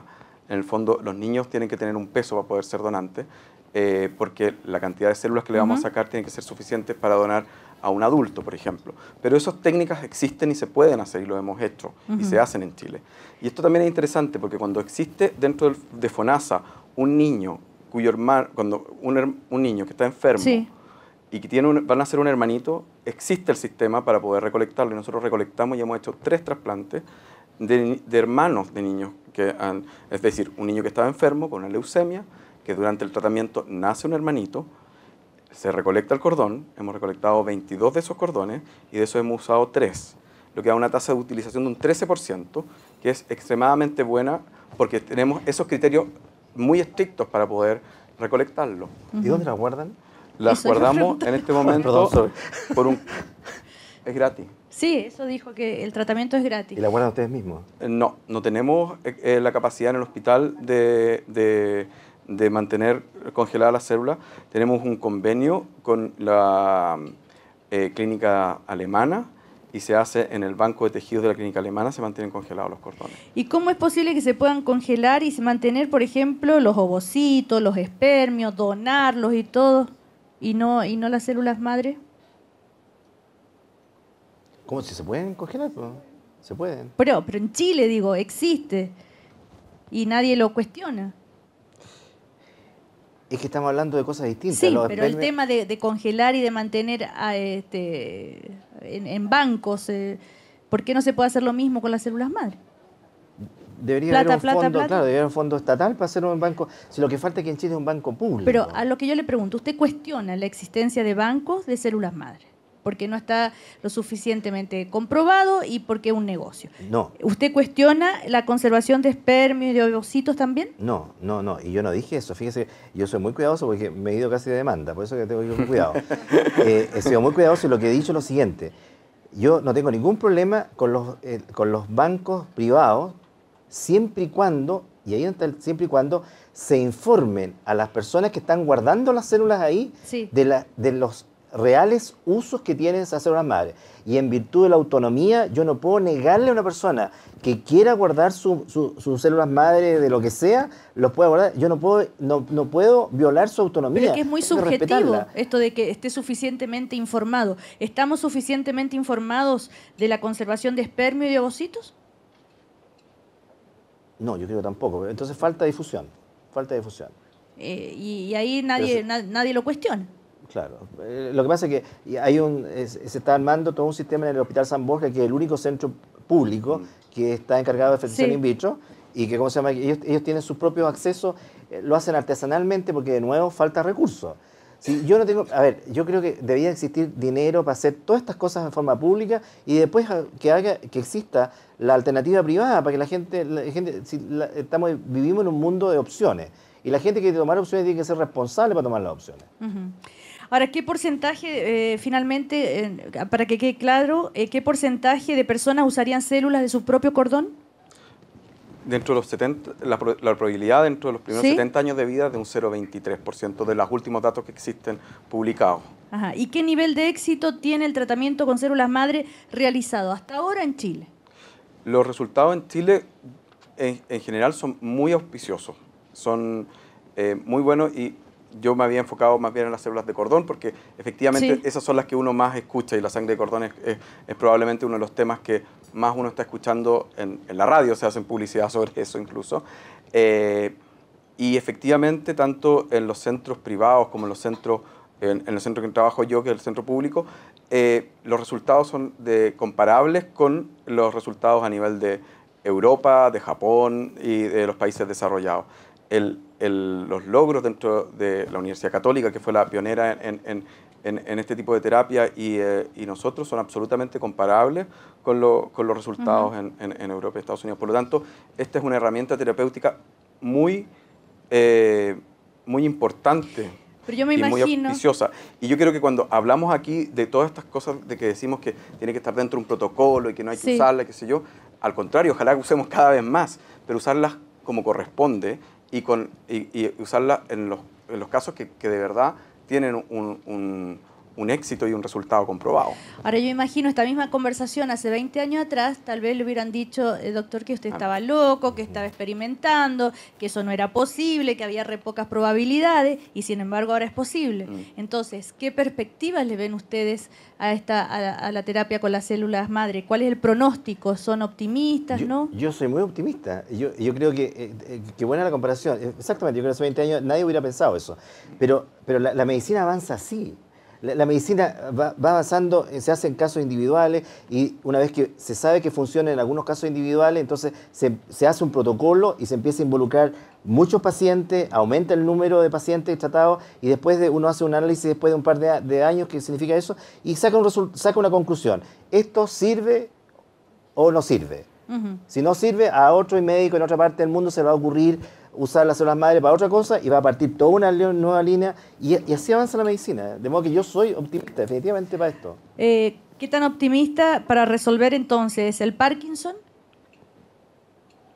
En el fondo, los niños tienen que tener un peso para poder ser donantes, porque la cantidad de células que le vamos a sacar tiene que ser suficientes para donar a un adulto, por ejemplo. Pero esas técnicas existen y se pueden hacer, y lo hemos hecho, y se hacen en Chile. Y esto también es interesante, porque cuando existe dentro de FONASA un niño cuyo hermano, un niño que está enfermo, sí, y que van a ser un hermanito, existe el sistema para poder recolectarlo, y nosotros recolectamos y hemos hecho 3 trasplantes de hermanos de niños, es decir, un niño que estaba enfermo con una leucemia, que durante el tratamiento nace un hermanito, se recolecta el cordón, hemos recolectado 22 de esos cordones y de esos hemos usado 3, lo que da una tasa de utilización de un 13%, que es extremadamente buena porque tenemos esos criterios muy estrictos para poder recolectarlo. ¿Y dónde las guardan? Las Eso yo guardamos pregunto. en este momento por un... Es gratis. Sí, eso dijo que el tratamiento es gratis. ¿Y la guardan ustedes mismos? No, no tenemos la capacidad en el hospital de mantener congeladas las células. Tenemos un convenio con la clínica alemana y se hace en el banco de tejidos de la clínica alemana, se mantienen congelados los cordones. ¿Y cómo es posible que se puedan congelar y mantener, por ejemplo, los ovocitos, los espermios, donarlos y todo, y no las células madre? ¿Cómo si se pueden congelar? Pues, se pueden. Pero en Chile, digo, existe y nadie lo cuestiona. Es que estamos hablando de cosas distintas. Sí, Los pero el espermios- tema de congelar y de mantener en bancos, ¿por qué no se puede hacer lo mismo con las células madre? Debería Plata, haber un plata, fondo, plata. claro, debería haber un fondo estatal para hacer un banco. Si lo que falta aquí en Chile es un banco público. Pero a lo que yo le pregunto, ¿usted cuestiona la existencia de bancos de células madre? Porque no está lo suficientemente comprobado y porque es un negocio. No, ¿Usted cuestiona la conservación de espermios y de ovocitos también? no. Y yo no dije eso. Fíjese, yo soy muy cuidadoso porque me he ido casi de demanda, por eso que tengo que ir cuidado. He sido muy cuidadoso y lo que he dicho es lo siguiente. Yo no tengo ningún problema con los bancos privados siempre y cuando, y ahí está el siempre y cuando, se informen a las personas que están guardando las células ahí Sí. de los reales usos que tienen esas células madres. Y en virtud de la autonomía, yo no puedo negarle a una persona que quiera guardar sus células madre de lo que sea, los pueda guardar. Yo no puedo violar su autonomía. Pero es que es muy Tengo que subjetivo respetarla. esto de que esté suficientemente informado. ¿Estamos suficientemente informados de la conservación de espermios y de ovocitos? No, yo creo que tampoco. Entonces falta difusión. Falta difusión. Y ahí nadie lo cuestiona. Claro. Lo que pasa es que se está armando todo un sistema en el Hospital San Borja, que es el único centro público que está encargado de fertilización Sí. in vitro, y que, ¿cómo se llama? Ellos tienen sus propios accesos, lo hacen artesanalmente porque, de nuevo, falta recursos. Si yo no tengo, a ver, yo creo que debía existir dinero para hacer todas estas cosas en forma pública y después que exista la alternativa privada para que vivimos en un mundo de opciones y la gente que quiere tomar opciones tiene que ser responsable para tomar las opciones. Ujú. Ahora, ¿qué porcentaje, finalmente, para que quede claro, qué porcentaje de personas usarían células de su propio cordón? Dentro de los 70, la probabilidad dentro de los primeros ¿Sí? 70 años de vida es de un 0,23% de los últimos datos que existen publicados. Ajá. ¿Y qué nivel de éxito tiene el tratamiento con células madre realizado hasta ahora en Chile? Los resultados en Chile en general son muy auspiciosos, son muy buenos y yo me había enfocado más bien en las células de cordón porque efectivamente Sí. esas son las que uno más escucha y la sangre de cordón es probablemente uno de los temas que más uno está escuchando en la radio, se hacen publicidad sobre eso incluso. Y efectivamente tanto en los centros privados como en los centros en el centro que trabajo yo, que es el centro público, los resultados son comparables con los resultados a nivel de Europa, de Japón y de los países desarrollados. Los logros dentro de la Universidad Católica, que fue la pionera en este tipo de terapia, y nosotros son absolutamente comparables con los resultados en Europa y Estados Unidos. Por lo tanto, esta es una herramienta terapéutica muy importante. Pero yo me Y muy imagino... auspiciosa. Y yo creo que cuando hablamos aquí de todas estas cosas, de que decimos que tiene que estar dentro de un protocolo y que no hay que Sí. usarla, qué sé yo, al contrario, ojalá que usemos cada vez más, pero usarlas como corresponde y usarlas en los casos que de verdad tienen un éxito y un resultado comprobado. Ahora yo imagino esta misma conversación hace 20 años atrás, tal vez le hubieran dicho, doctor, que usted estaba loco, que estaba experimentando, que eso no era posible, que había re pocas probabilidades, y sin embargo ahora es posible. Entonces, ¿qué perspectivas le ven ustedes a la terapia con las células madre? ¿Cuál es el pronóstico? ¿Son optimistas, no? Yo soy muy optimista. Yo creo que buena la comparación. Exactamente, yo creo que hace 20 años nadie hubiera pensado eso. Pero la medicina avanza así. La medicina va avanzando, se hacen casos individuales y una vez que se sabe que funciona en algunos casos individuales, entonces se hace un protocolo y se empieza a involucrar muchos pacientes, aumenta el número de pacientes tratados y después uno hace un análisis después de un par de años, ¿qué significa eso? Y saca una conclusión. ¿Esto sirve o no sirve? Si no sirve, a otro médico en otra parte del mundo se le va a ocurrir usar las células madre para otra cosa y va a partir toda una nueva línea y así avanza la medicina. De modo que yo soy optimista, definitivamente, para esto. ¿Qué tan optimista para resolver entonces el Parkinson?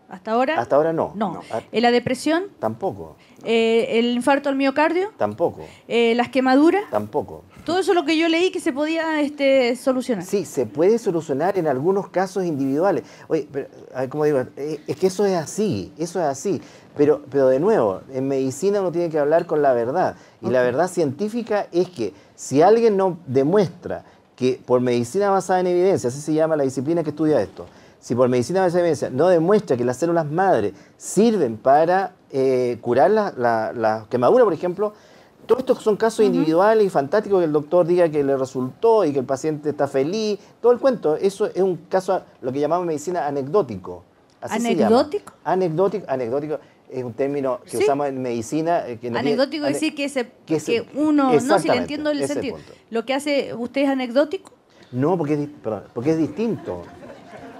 ¿Hasta ahora? Hasta ahora no. No. ¿La depresión? Tampoco. ¿El infarto al miocardio? Tampoco. ¿Las quemaduras? Tampoco. Todo eso es lo que yo leí que se podía solucionar. Sí, se puede solucionar en algunos casos individuales. Oye, pero, como digo, es que eso es así. Pero de nuevo, en medicina uno tiene que hablar con la verdad. Y la verdad científica es que si alguien no demuestra que por medicina basada en evidencia, así se llama la disciplina que estudia esto, si por medicina basada en evidencia no demuestra que las células madre sirven para curar la quemadura, por ejemplo, todos estos son casos individuales y fantásticos que el doctor diga que le resultó y que el paciente está feliz, todo el cuento. Eso es un caso, lo que llamamos medicina anecdótico. Así ¿Anecdótico? Anecdótico es un término que usamos en medicina. Anecdótico es decir que uno, no, si le entiendo el sentido. ¿Lo que hace usted es anecdótico? No, porque es distinto.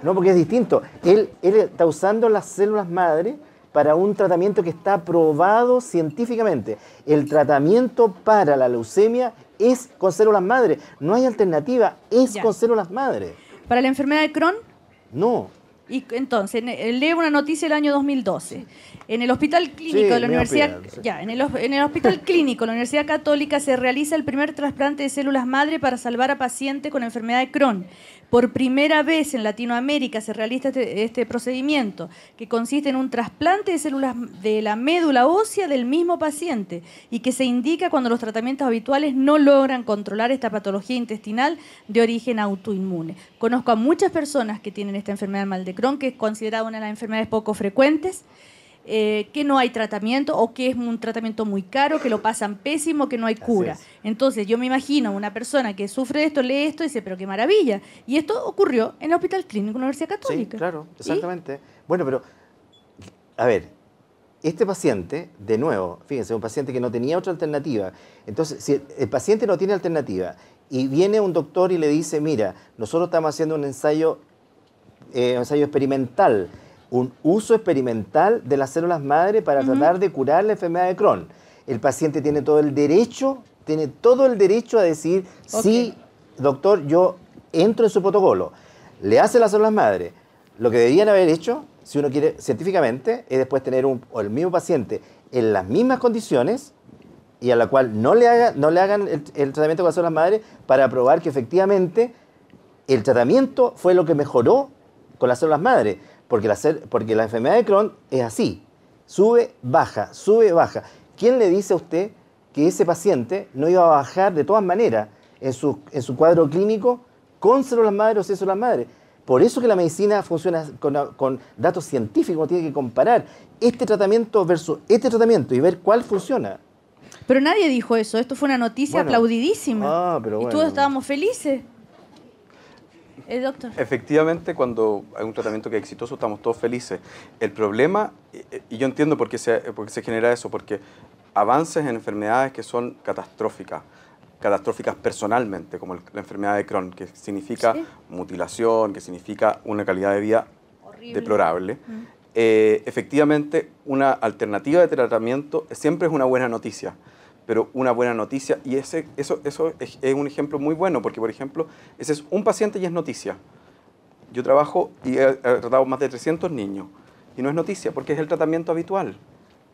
No, porque es distinto. Él está usando las células madre para un tratamiento que está aprobado científicamente. El tratamiento para la leucemia es con células madre. No hay alternativa, es con células madre. ¿Para la enfermedad de Crohn? No. Y entonces, leo una noticia del año 2012. En el Hospital Clínico de la Universidad... en el Hospital Clínico de la Universidad Católica se realiza el primer trasplante de células madre para salvar a pacientes con enfermedad de Crohn. Por primera vez en Latinoamérica se realiza este procedimiento, que consiste en un trasplante de células de la médula ósea del mismo paciente y que se indica cuando los tratamientos habituales no logran controlar esta patología intestinal de origen autoinmune. Conozco a muchas personas que tienen esta enfermedad del mal de Crohn, que es considerada una de las enfermedades poco frecuentes, que no hay tratamiento o que es un tratamiento muy caro, que lo pasan pésimo, que no hay cura. Entonces yo me imagino una persona que sufre de esto, lee esto y dice, pero qué maravilla. Y esto ocurrió en el Hospital Clínico de la Universidad Católica. Sí, claro, exactamente. Bueno, pero, a ver, este paciente, de nuevo, fíjense, un paciente que no tenía otra alternativa. Entonces, si el paciente no tiene alternativa y viene un doctor y le dice, mira, nosotros estamos haciendo un ensayo experimental, un uso experimental de las células madre para tratar de curar la enfermedad de Crohn. El paciente tiene todo el derecho a decir, sí, doctor, yo entro en su protocolo. Le hace las células madre. Lo que deberían haber hecho, si uno quiere científicamente, es después tener el mismo paciente en las mismas condiciones y a la cual no le hagan el tratamiento con las células madre para probar que efectivamente el tratamiento fue lo que mejoró con las células madre. Porque la enfermedad de Crohn es así, sube, baja, sube, baja. ¿Quién le dice a usted que ese paciente no iba a bajar de todas maneras en su cuadro clínico con células madre o sin células madre? Por eso que la medicina funciona con datos científicos, uno tiene que comparar este tratamiento versus este tratamiento y ver cuál funciona. Pero nadie dijo eso, esto fue una noticia aplaudidísima. Y todos estábamos felices. Doctor. Efectivamente, cuando hay un tratamiento que es exitoso, estamos todos felices. El problema, y yo entiendo por qué se genera eso, porque avances en enfermedades que son catastróficas personalmente, como la enfermedad de Crohn, que significa mutilación, que significa una calidad de vida deplorable. Efectivamente, una alternativa de tratamiento siempre es una buena noticia. Pero una buena noticia, y eso es un ejemplo muy bueno, porque, por ejemplo, ese es un paciente y es noticia. Yo trabajo y he tratado más de 300 niños, y no es noticia, porque es el tratamiento habitual.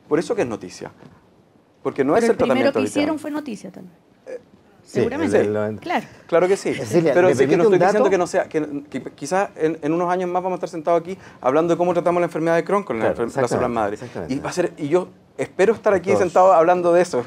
Por eso que es noticia, porque no es el tratamiento habitual. Pero el primero que hicieron fue noticia también. Seguramente. Claro que sí. Cecilia, pero es que no estoy diciendo dato? que no sea, que quizás en unos años más vamos a estar sentados aquí hablando de cómo tratamos la enfermedad de Crohn con las células madre. Y yo espero estar aquí sentado hablando de eso,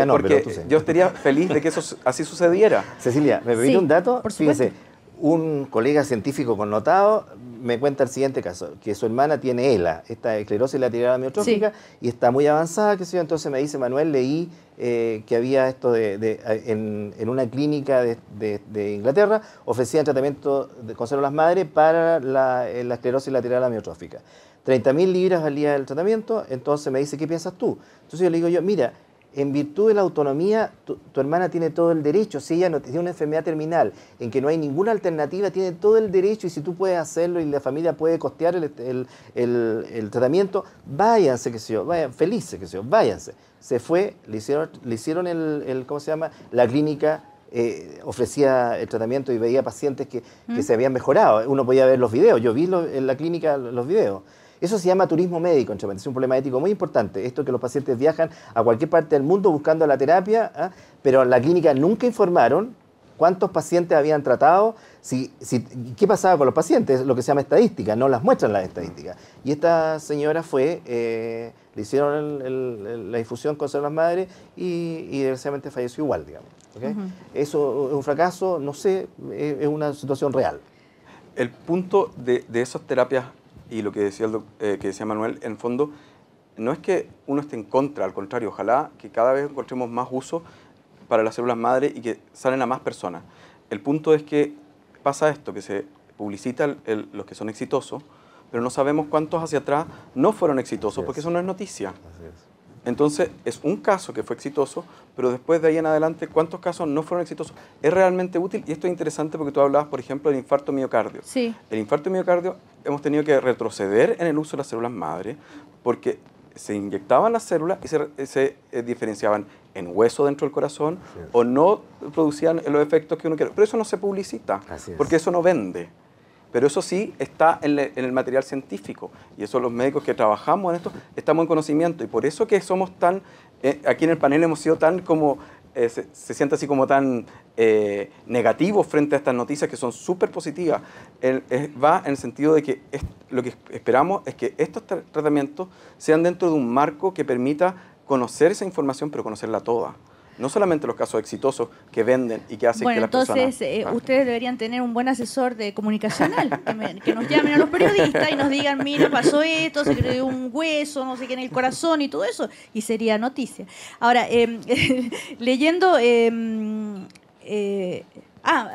porque yo estaría feliz de que eso así sucediera. Cecilia, ¿me permite un dato? Por supuesto. Fíjese, un colega científico connotado me cuenta el siguiente caso, que su hermana tiene ELA, esta esclerosis lateral amiotrófica, y está muy avanzada, qué sé yo. Entonces me dice, Manuel, leí que había esto en una clínica de Inglaterra, ofrecían tratamiento con células madre para la esclerosis lateral amiotrófica. 30.000 libras valía el tratamiento. Entonces me dice, ¿qué piensas tú? Entonces yo le digo, mira, en virtud de la autonomía, tu hermana tiene todo el derecho. Si ella no tiene una enfermedad terminal en que no hay ninguna alternativa, tiene todo el derecho, y si tú puedes hacerlo y la familia puede costear el tratamiento, váyanse, qué sé yo, vayan, felices, qué sé yo, váyanse. Se fue, le hicieron ¿cómo se llama? La clínica ofrecía el tratamiento y veía pacientes que se habían mejorado. Uno podía ver los videos, yo vi en la clínica los videos. Eso se llama turismo médico, en Chapán. Es un problema ético muy importante. Esto que los pacientes viajan a cualquier parte del mundo buscando la terapia, pero en la clínica nunca informaron cuántos pacientes habían tratado, qué pasaba con los pacientes, lo que se llama estadística, no las muestran las estadísticas. Y esta señora le hicieron la infusión con células madre y desgraciadamente falleció igual, digamos. ¿Okay? Eso es un fracaso, no sé, es una situación real. El punto de esas terapias y lo que decía Manuel, en el fondo, no es que uno esté en contra, al contrario, ojalá que cada vez encontremos más uso para las células madre y que salen a más personas. El punto es que pasa esto, que se publicita los que son exitosos, pero no sabemos cuántos hacia atrás no fueron exitosos, porque eso no es noticia. Así es. Entonces, es un caso que fue exitoso, pero después de ahí en adelante, ¿cuántos casos no fueron exitosos? Es realmente útil, y esto es interesante porque tú hablabas, por ejemplo, del infarto miocardio. Sí. El infarto miocardio hemos tenido que retroceder en el uso de las células madre, porque se inyectaban las células y se diferenciaban en hueso dentro del corazón, o no producían los efectos que uno quiere. Pero eso no se publicita, porque eso no vende. Pero eso sí está en el material científico, y eso los médicos que trabajamos en esto estamos en conocimiento, y por eso que somos tan, aquí en el panel hemos sido tan como, se siente así como tan negativos frente a estas noticias que son súper positivas. Va en el sentido de que lo que esperamos es que estos tratamientos sean dentro de un marco que permita conocer esa información, pero conocerla toda. No solamente los casos exitosos que venden y que hacen que las personas... Bueno, entonces ustedes deberían tener un buen asesor comunicacional, que nos llamen a los periodistas y nos digan, mira, pasó esto, se creó un hueso, no sé qué, en el corazón y todo eso, y sería noticia. Ahora, leyendo...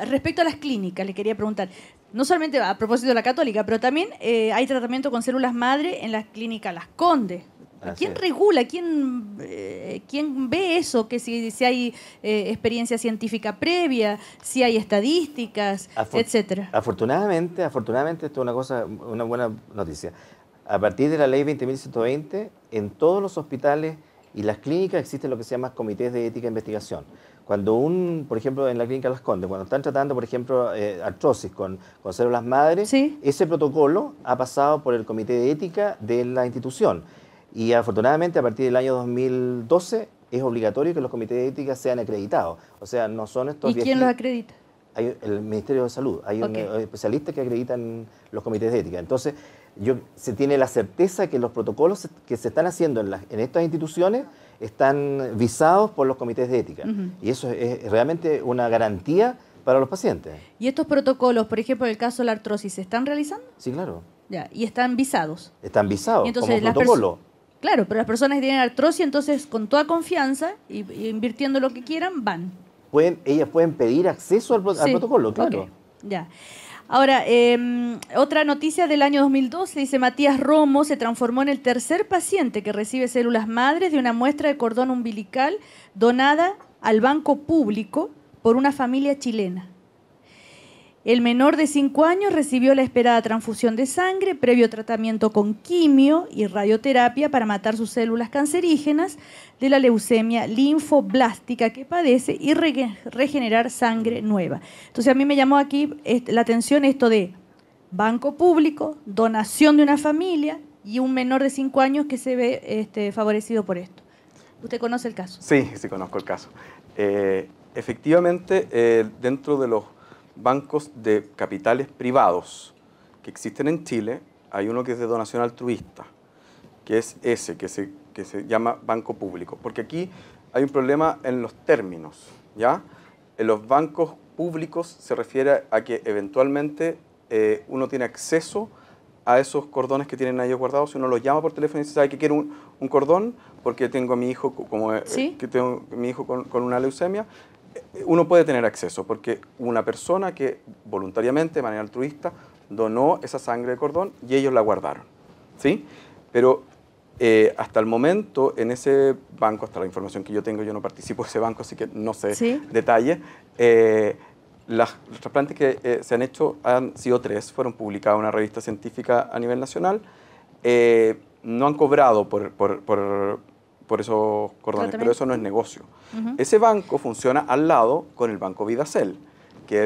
respecto a las clínicas, le quería preguntar. No solamente a propósito de la católica, pero también hay tratamiento con células madre en las clínicas Las Condes. ¿Quién regula? ¿Quién ve eso? Que si hay experiencia científica previa, si hay estadísticas, etcétera. Afortunadamente, esto es una buena noticia. A partir de la ley 20.120, en todos los hospitales y las clínicas existen lo que se llama comités de ética e investigación. Cuando por ejemplo, en la clínica Las Condes, cuando están tratando, por ejemplo, artrosis con células madre, ¿sí? Ese protocolo ha pasado por el comité de ética de la institución. Y afortunadamente, a partir del año 2012, es obligatorio que los comités de ética sean acreditados. O sea, no son estos... ¿Y quién los acredita? Hay el Ministerio de Salud. Hay un especialista que acreditan los comités de ética. Entonces, se tiene la certeza que los protocolos que se están haciendo en estas instituciones están visados por los comités de ética. Y eso es realmente una garantía para los pacientes. ¿Y estos protocolos, por ejemplo, en el caso de la artrosis, se están realizando? Sí, claro. Ya, y están visados. Están visados, entonces, como protocolo. Claro, pero las personas que tienen artrosis, entonces, con toda confianza y invirtiendo lo que quieran, van. Ellas pueden pedir acceso al protocolo, claro. Okay. Ya. Ahora, otra noticia del año 2012, dice Matías Romo se transformó en el tercer paciente que recibe células madres de una muestra de cordón umbilical donada al Banco Público por una familia chilena. El menor de 5 años recibió la esperada transfusión de sangre previo tratamiento con quimio y radioterapia para matar sus células cancerígenas de la leucemia linfoblástica que padece y regenerar sangre nueva. Entonces a mí me llamó aquí la atención esto de banco público, donación de una familia y un menor de 5 años que se ve favorecido por esto. ¿Usted conoce el caso? Sí, sí conozco el caso. Efectivamente, dentro de los bancos de capitales privados que existen en Chile, hay uno que es de donación altruista, que es ese, que se llama Banco Público. Porque aquí hay un problema en los términos, ¿ya? En los bancos públicos se refiere a que eventualmente uno tiene acceso a esos cordones que tienen ellos guardados. Si uno los llama por teléfono y dice, ¿sabe que quiero un cordón? Porque tengo a mi hijo, ¿Sí? que tengo a mi hijo con una leucemia. Uno puede tener acceso, porque una persona que voluntariamente, de manera altruista, donó esa sangre de cordón y ellos la guardaron, ¿sí? Pero hasta el momento, en ese banco, hasta la información que yo tengo, yo no participo de ese banco, así que no sé detalles. Los trasplantes que se han hecho han sido 3, fueron publicados en una revista científica a nivel nacional. No han cobrado por esos cordones, pero eso no es negocio. Ese banco funciona al lado con el Banco VidaCell, que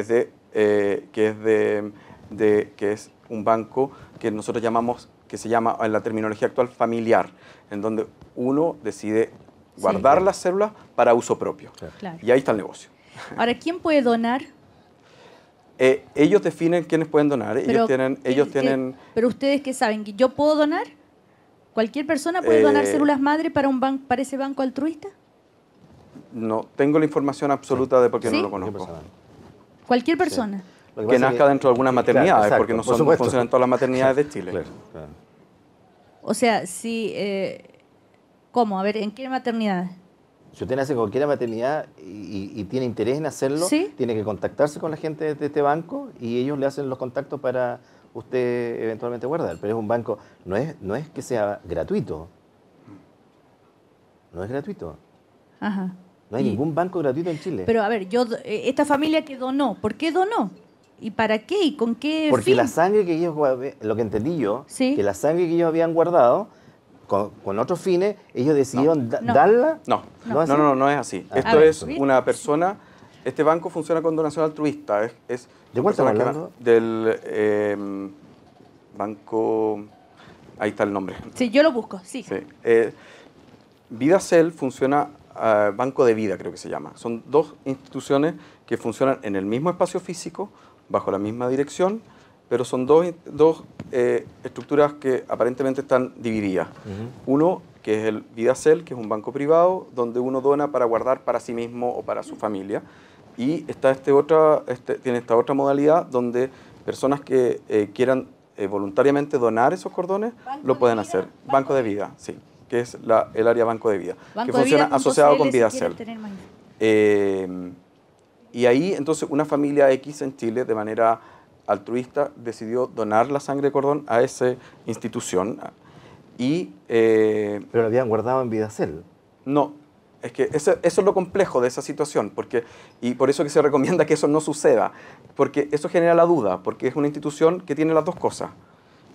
es un banco que nosotros llamamos, que se llama en la terminología actual familiar, en donde uno decide guardar las células para uso propio. Claro. Y ahí está el negocio. Ahora, ¿quién puede donar? Ellos definen quiénes pueden donar. Pero ustedes qué saben, ¿que yo puedo donar? ¿Cualquier persona puede donar células madre para ese banco altruista? No tengo la información absoluta de porque no lo conozco. Cualquier persona. Que nazca dentro de algunas maternidades, claro, exacto, porque no funcionan todas las maternidades de Chile. Claro. O sea, si... ¿cómo? A ver, ¿en qué maternidades? Si usted nace en cualquier maternidad y tiene interés en hacerlo, tiene que contactarse con la gente de este banco y ellos le hacen los contactos para usted eventualmente guardar. Pero es un banco, no es que sea gratuito. No es gratuito. Ajá. No hay ningún banco gratuito en Chile. Pero a ver, esta familia que donó, ¿por qué donó? ¿Y para qué? ¿Y con qué Porque fin? la sangre que ellos, lo que entendí yo, que la sangre que ellos habían guardado, con otros fines, ellos decidieron darla. No es así. Esto es una persona. Este banco funciona con donación altruista. ¿De cuál estamos hablando? Del banco. Ahí está el nombre. Sí, yo lo busco, sí. VidaCell funciona, Banco de Vida creo que se llama. Son 2 instituciones que funcionan en el mismo espacio físico, bajo la misma dirección, pero son dos estructuras que aparentemente están divididas. Uno, que es el VidaCell, que es un banco privado, donde uno dona para guardar para sí mismo o para su familia. Y está tiene esta otra modalidad donde personas que quieran voluntariamente donar esos cordones, lo pueden hacer. Banco de Vida, sí, que es el área Banco de Vida, que funciona asociado con VidaCell. Y ahí, entonces, una familia X en Chile, de manera altruista, decidió donar la sangre de cordón a esa institución. Pero lo habían guardado en VidaCell. No, es que eso es lo complejo de esa situación, y por eso que se recomienda que eso no suceda, porque eso genera la duda, porque es una institución que tiene las dos cosas,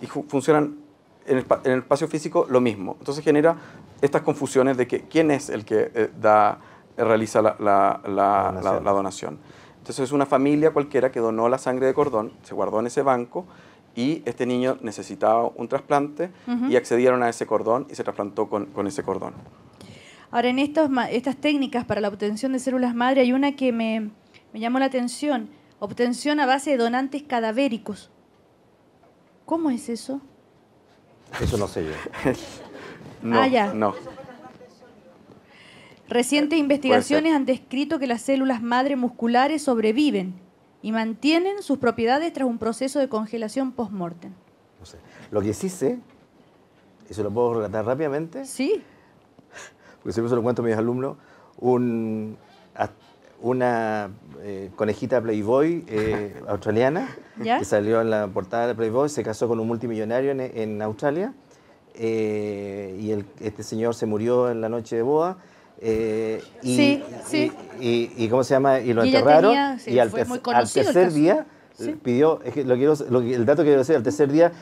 y funcionan en el espacio físico lo mismo. Entonces genera estas confusiones de que quién es el que realiza la donación. Entonces es una familia cualquiera que donó la sangre de cordón, se guardó en ese banco, y este niño necesitaba un trasplante y accedieron a ese cordón y se trasplantó con ese cordón. Ahora, en estas técnicas para la obtención de células madre hay una que me llamó la atención, obtención a base de donantes cadavéricos. ¿Cómo es eso? Eso no sé yo. No. Recientes investigaciones han descrito que las células madre musculares sobreviven y mantienen sus propiedades tras un proceso de congelación post-mortem. No sé. Lo que sí sé, y se lo puedo relatar rápidamente. Sí. Porque siempre se lo cuento a mis alumnos, una conejita Playboy australiana que salió en la portada de Playboy, se casó con un multimillonario en Australia y este señor se murió en la noche de boda. Y ¿cómo se llama? Y lo enterraron y al tercer día pidió, es que el dato que quiero decir, al tercer día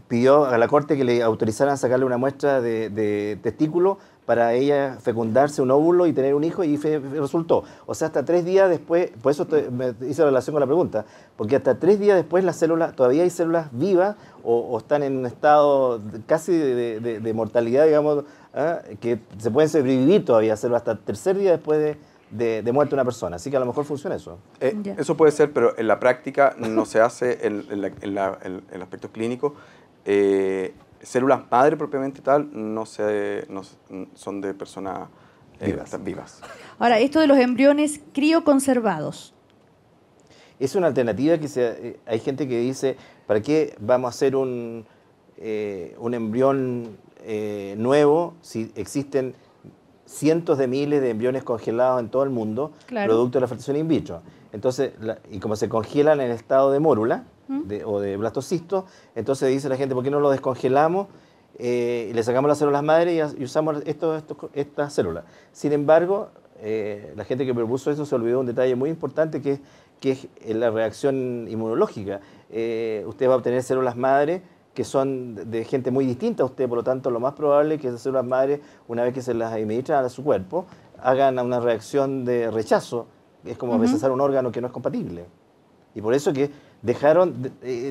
pidió a la corte que le autorizaran a sacarle una muestra de testículo para ella fecundarse un óvulo y tener un hijo, y resultó. O sea, hasta 3 días después, por eso me hice relación con la pregunta, porque hasta 3 días después las células, todavía hay células vivas o están en un estado casi de mortalidad, digamos, que se pueden sobrevivir todavía células hasta el tercer día después de muerte una persona. Así que a lo mejor funciona eso. Eso puede ser, pero en la práctica no se hace en el aspecto clínico. Células madre propiamente tal no son de personas vivas. Ahora, esto de los embriones crioconservados. Es una alternativa que hay gente que dice, ¿para qué vamos a hacer un un embrión nuevo si existen cientos de miles de embriones congelados en todo el mundo, Claro. producto de la fertilización in vitro. Entonces, y como se congelan en estado de mórula o de blastocisto, entonces dice la gente, ¿por qué no lo descongelamos? Y le sacamos las células madres y usamos estas células. Sin embargo, la gente que propuso eso se olvidó de un detalle muy importante que es la reacción inmunológica. Usted va a obtener células madre que son de gente muy distinta a usted, por lo tanto lo más probable es que esas células madre, una vez que se las administran a su cuerpo, hagan una reacción de rechazo. Es como rechazar un órgano que no es compatible. Y por eso que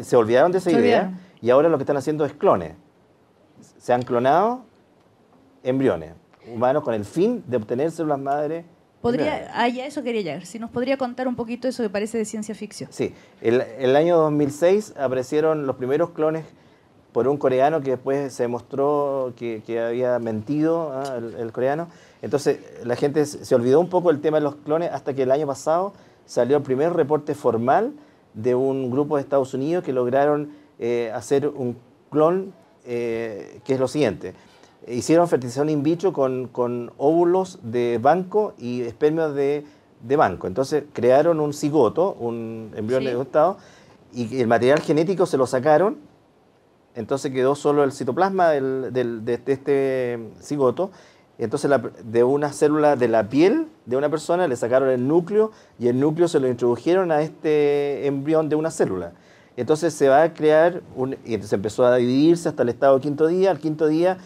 se olvidaron de esa idea y ahora lo que están haciendo es clones. Se han clonado embriones humanos con el fin de obtener células madre. Ya eso quería llegar. Si nos podría contar un poquito eso que parece de ciencia ficción. Sí, el año 2006 aparecieron los primeros clones por un coreano que después se demostró que había mentido, el coreano. Entonces la gente se olvidó un poco del tema de los clones hasta que el año pasado salió el primer reporte formal de un grupo de Estados Unidos que lograron hacer un clon que es lo siguiente. Hicieron fertilización in vitro con óvulos de banco y espermios de banco. Entonces crearon un cigoto, un embrión de estado, y el material genético se lo sacaron. Entonces quedó solo el citoplasma de este cigoto. Entonces de una célula de la piel de una persona le sacaron el núcleo y el núcleo se lo introdujeron a este embrión de una célula. Entonces se va a crear, y entonces empezó a dividirse hasta el estado quinto día. Al quinto día,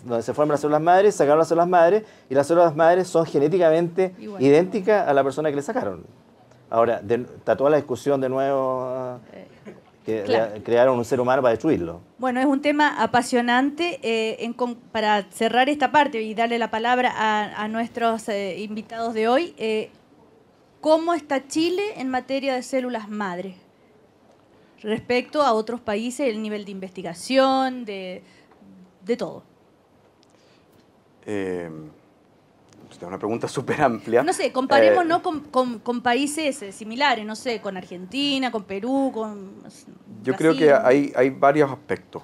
donde se forman las células madres, sacaron las células madres y las células madres son genéticamente idénticas a la persona que le sacaron. Ahora, está toda la discusión de nuevo... crearon un ser humano para destruirlo. Bueno, es un tema apasionante. Para cerrar esta parte y darle la palabra a nuestros invitados de hoy, ¿cómo está Chile en materia de células madre? Respecto a otros países, el nivel de investigación, de todo. Es una pregunta súper amplia. No sé, comparémonos con países similares, no sé, con Argentina, con Perú, con Yo Brasil. creo que hay varios aspectos.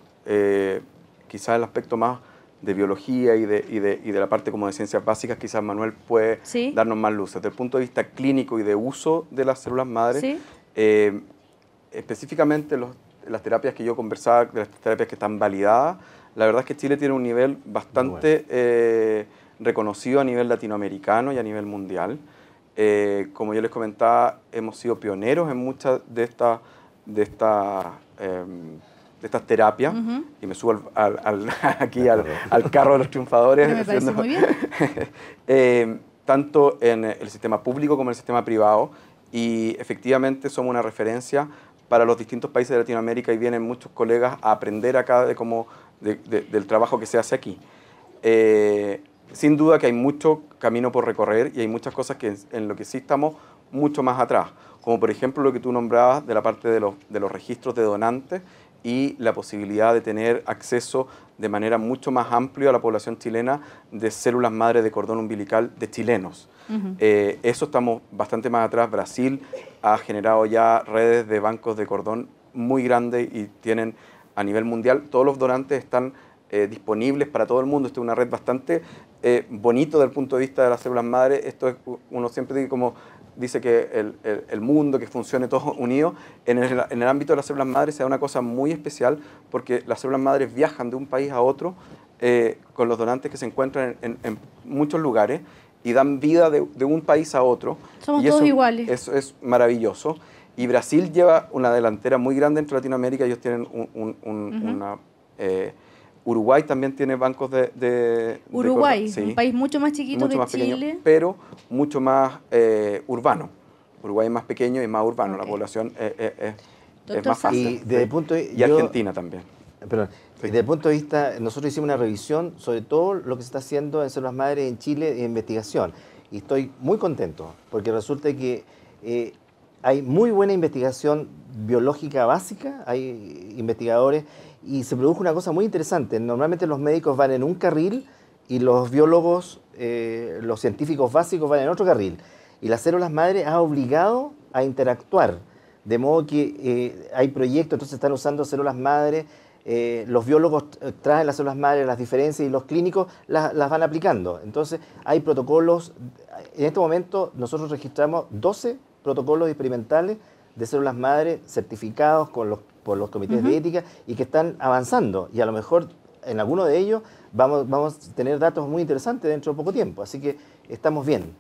Quizás el aspecto más de biología y de la parte como de ciencias básicas, quizás Manuel puede darnos más luz. Desde el punto de vista clínico y de uso de las células madres, específicamente las terapias que yo conversaba, de las terapias que están validadas, la verdad es que Chile tiene un nivel bastante reconocido a nivel latinoamericano y a nivel mundial. Como yo les comentaba, hemos sido pioneros en muchas de estas terapias, y me subo aquí al carro de los triunfadores. Me parece muy bien. Tanto en el sistema público como en el sistema privado, y efectivamente somos una referencia para los distintos países de Latinoamérica y vienen muchos colegas a aprender acá del trabajo que se hace aquí. Sin duda que hay mucho camino por recorrer y hay muchas cosas en lo que sí estamos mucho más atrás, como por ejemplo lo que tú nombrabas de la parte de los registros de donantes y la posibilidad de tener acceso de manera mucho más amplia a la población chilena de células madre de cordón umbilical de chilenos. Eso estamos bastante más atrás. Brasil ha generado ya redes de bancos de cordón muy grandes y tienen a nivel mundial, todos los donantes están disponibles para todo el mundo. Esto es una red bastante bonito desde el punto de vista de las células madre. Esto es, uno siempre dice que el mundo, que funcione todos unidos. En el ámbito de las células madres se da una cosa muy especial porque las células madres viajan de un país a otro con los donantes que se encuentran en muchos lugares y dan vida de un país a otro. Somos todos iguales. Eso es maravilloso. Y Brasil lleva una delantera muy grande entre Latinoamérica. Ellos tienen Uruguay también tiene bancos de Uruguay, sí, un país mucho más chiquito mucho que más Chile. pequeño, pero mucho más urbano. Uruguay es más pequeño y más urbano. La población es más fácil. Y Argentina también. Perdón. Desde el punto de vista, nosotros hicimos una revisión sobre todo lo que se está haciendo en células madres en Chile en investigación. Y estoy muy contento, porque resulta que hay muy buena investigación biológica básica, hay investigadores, y se produjo una cosa muy interesante. Normalmente los médicos van en un carril y los biólogos, los científicos básicos van en otro carril. Y las células madres ha obligado a interactuar, de modo que hay proyectos, entonces están usando células madres los biólogos traen las células madre, las diferencias, y los clínicos las van aplicando. Entonces, hay protocolos. En este momento, nosotros registramos 12 protocolos experimentales de células madre certificados por los comités de ética y que están avanzando. Y a lo mejor en alguno de ellos vamos a tener datos muy interesantes dentro de poco tiempo. Así que estamos bien.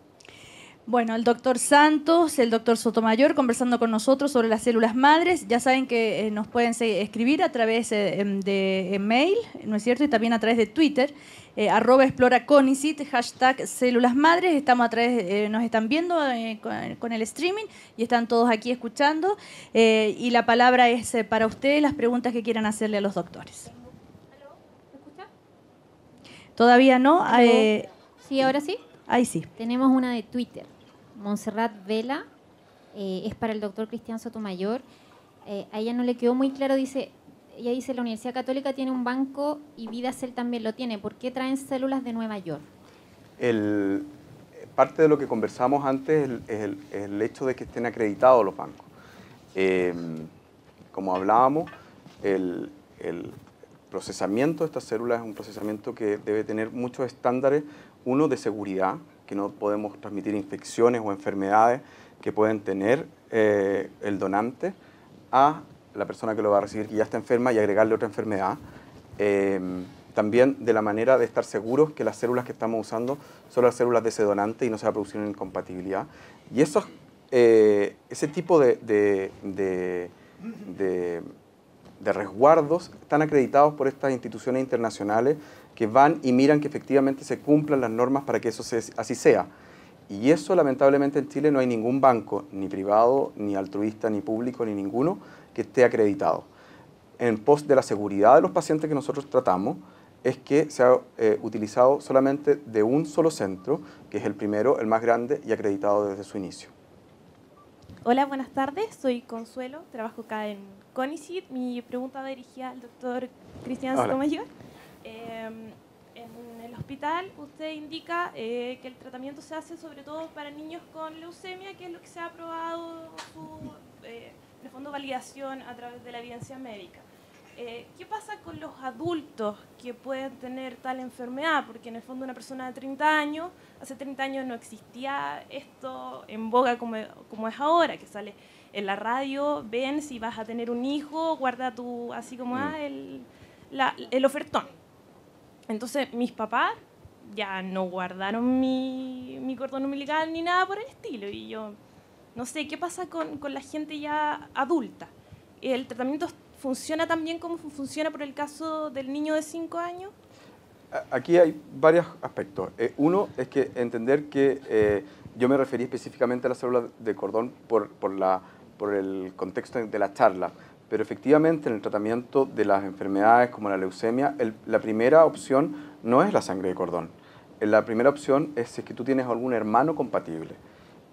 Bueno, el doctor Santos, el doctor Sotomayor conversando con nosotros sobre las células madres. Ya saben que nos pueden escribir a través de mail, ¿no es cierto? Y también a través de Twitter, @exploraconicet, #células madres. Estamos a través, nos están viendo con el streaming y están todos aquí escuchando. Y la palabra es para ustedes, las preguntas que quieran hacerle a los doctores. ¿Me escucha? ¿Todavía no? Sí, ahora sí. Ahí sí. Tenemos una de Twitter. Montserrat Vela, es para el doctor Cristian Sotomayor. A ella no le quedó muy claro, ella dice, la Universidad Católica tiene un banco y VidaCell también lo tiene. ¿Por qué traen células de Nueva York? Parte de lo que conversamos antes es el hecho de que estén acreditados los bancos. Como hablábamos, el procesamiento de estas células es un procesamiento que debe tener muchos estándares. Uno, de seguridad, que no podemos transmitir infecciones o enfermedades que pueden tener el donante a la persona que lo va a recibir, que ya está enferma, y agregarle otra enfermedad. También de la manera de estar seguros que las células que estamos usando son las células de ese donante y no se va a producir una incompatibilidad. Y ese tipo de resguardos están acreditados por estas instituciones internacionales que van y miran que efectivamente se cumplan las normas para que eso así sea. Y eso, lamentablemente, en Chile no hay ningún banco, ni privado, ni altruista, ni público, ni ninguno, que esté acreditado. En pos de la seguridad de los pacientes que nosotros tratamos, es que se ha utilizado solamente de un solo centro, que es el primero, el más grande y acreditado desde su inicio. Hola, buenas tardes. Soy Consuelo, trabajo acá en CONICET. Mi pregunta va dirigida al doctor Cristian Sotomayor. En el hospital usted indica que el tratamiento se hace sobre todo para niños con leucemia, que es lo que se ha aprobado en el fondo validación a través de la evidencia médica. ¿Qué pasa con los adultos que pueden tener tal enfermedad? Porque en el fondo una persona de 30 años, hace 30 años no existía esto en boga como es ahora, que sale en la radio, ven si vas a tener un hijo, guarda tu, así como el ofertón. Entonces mis papás ya no guardaron mi cordón umbilical ni nada por el estilo, y yo no sé qué pasa con la gente ya adulta. ¿El tratamiento funciona tan bien como funciona por el caso del niño de 5 años? Aquí hay varios aspectos. Uno es que entender que yo me referí específicamente a las células de cordón por el contexto de la charla, pero efectivamente en el tratamiento de las enfermedades como la leucemia, la primera opción no es la sangre de cordón. La primera opción es que tú tienes algún hermano compatible.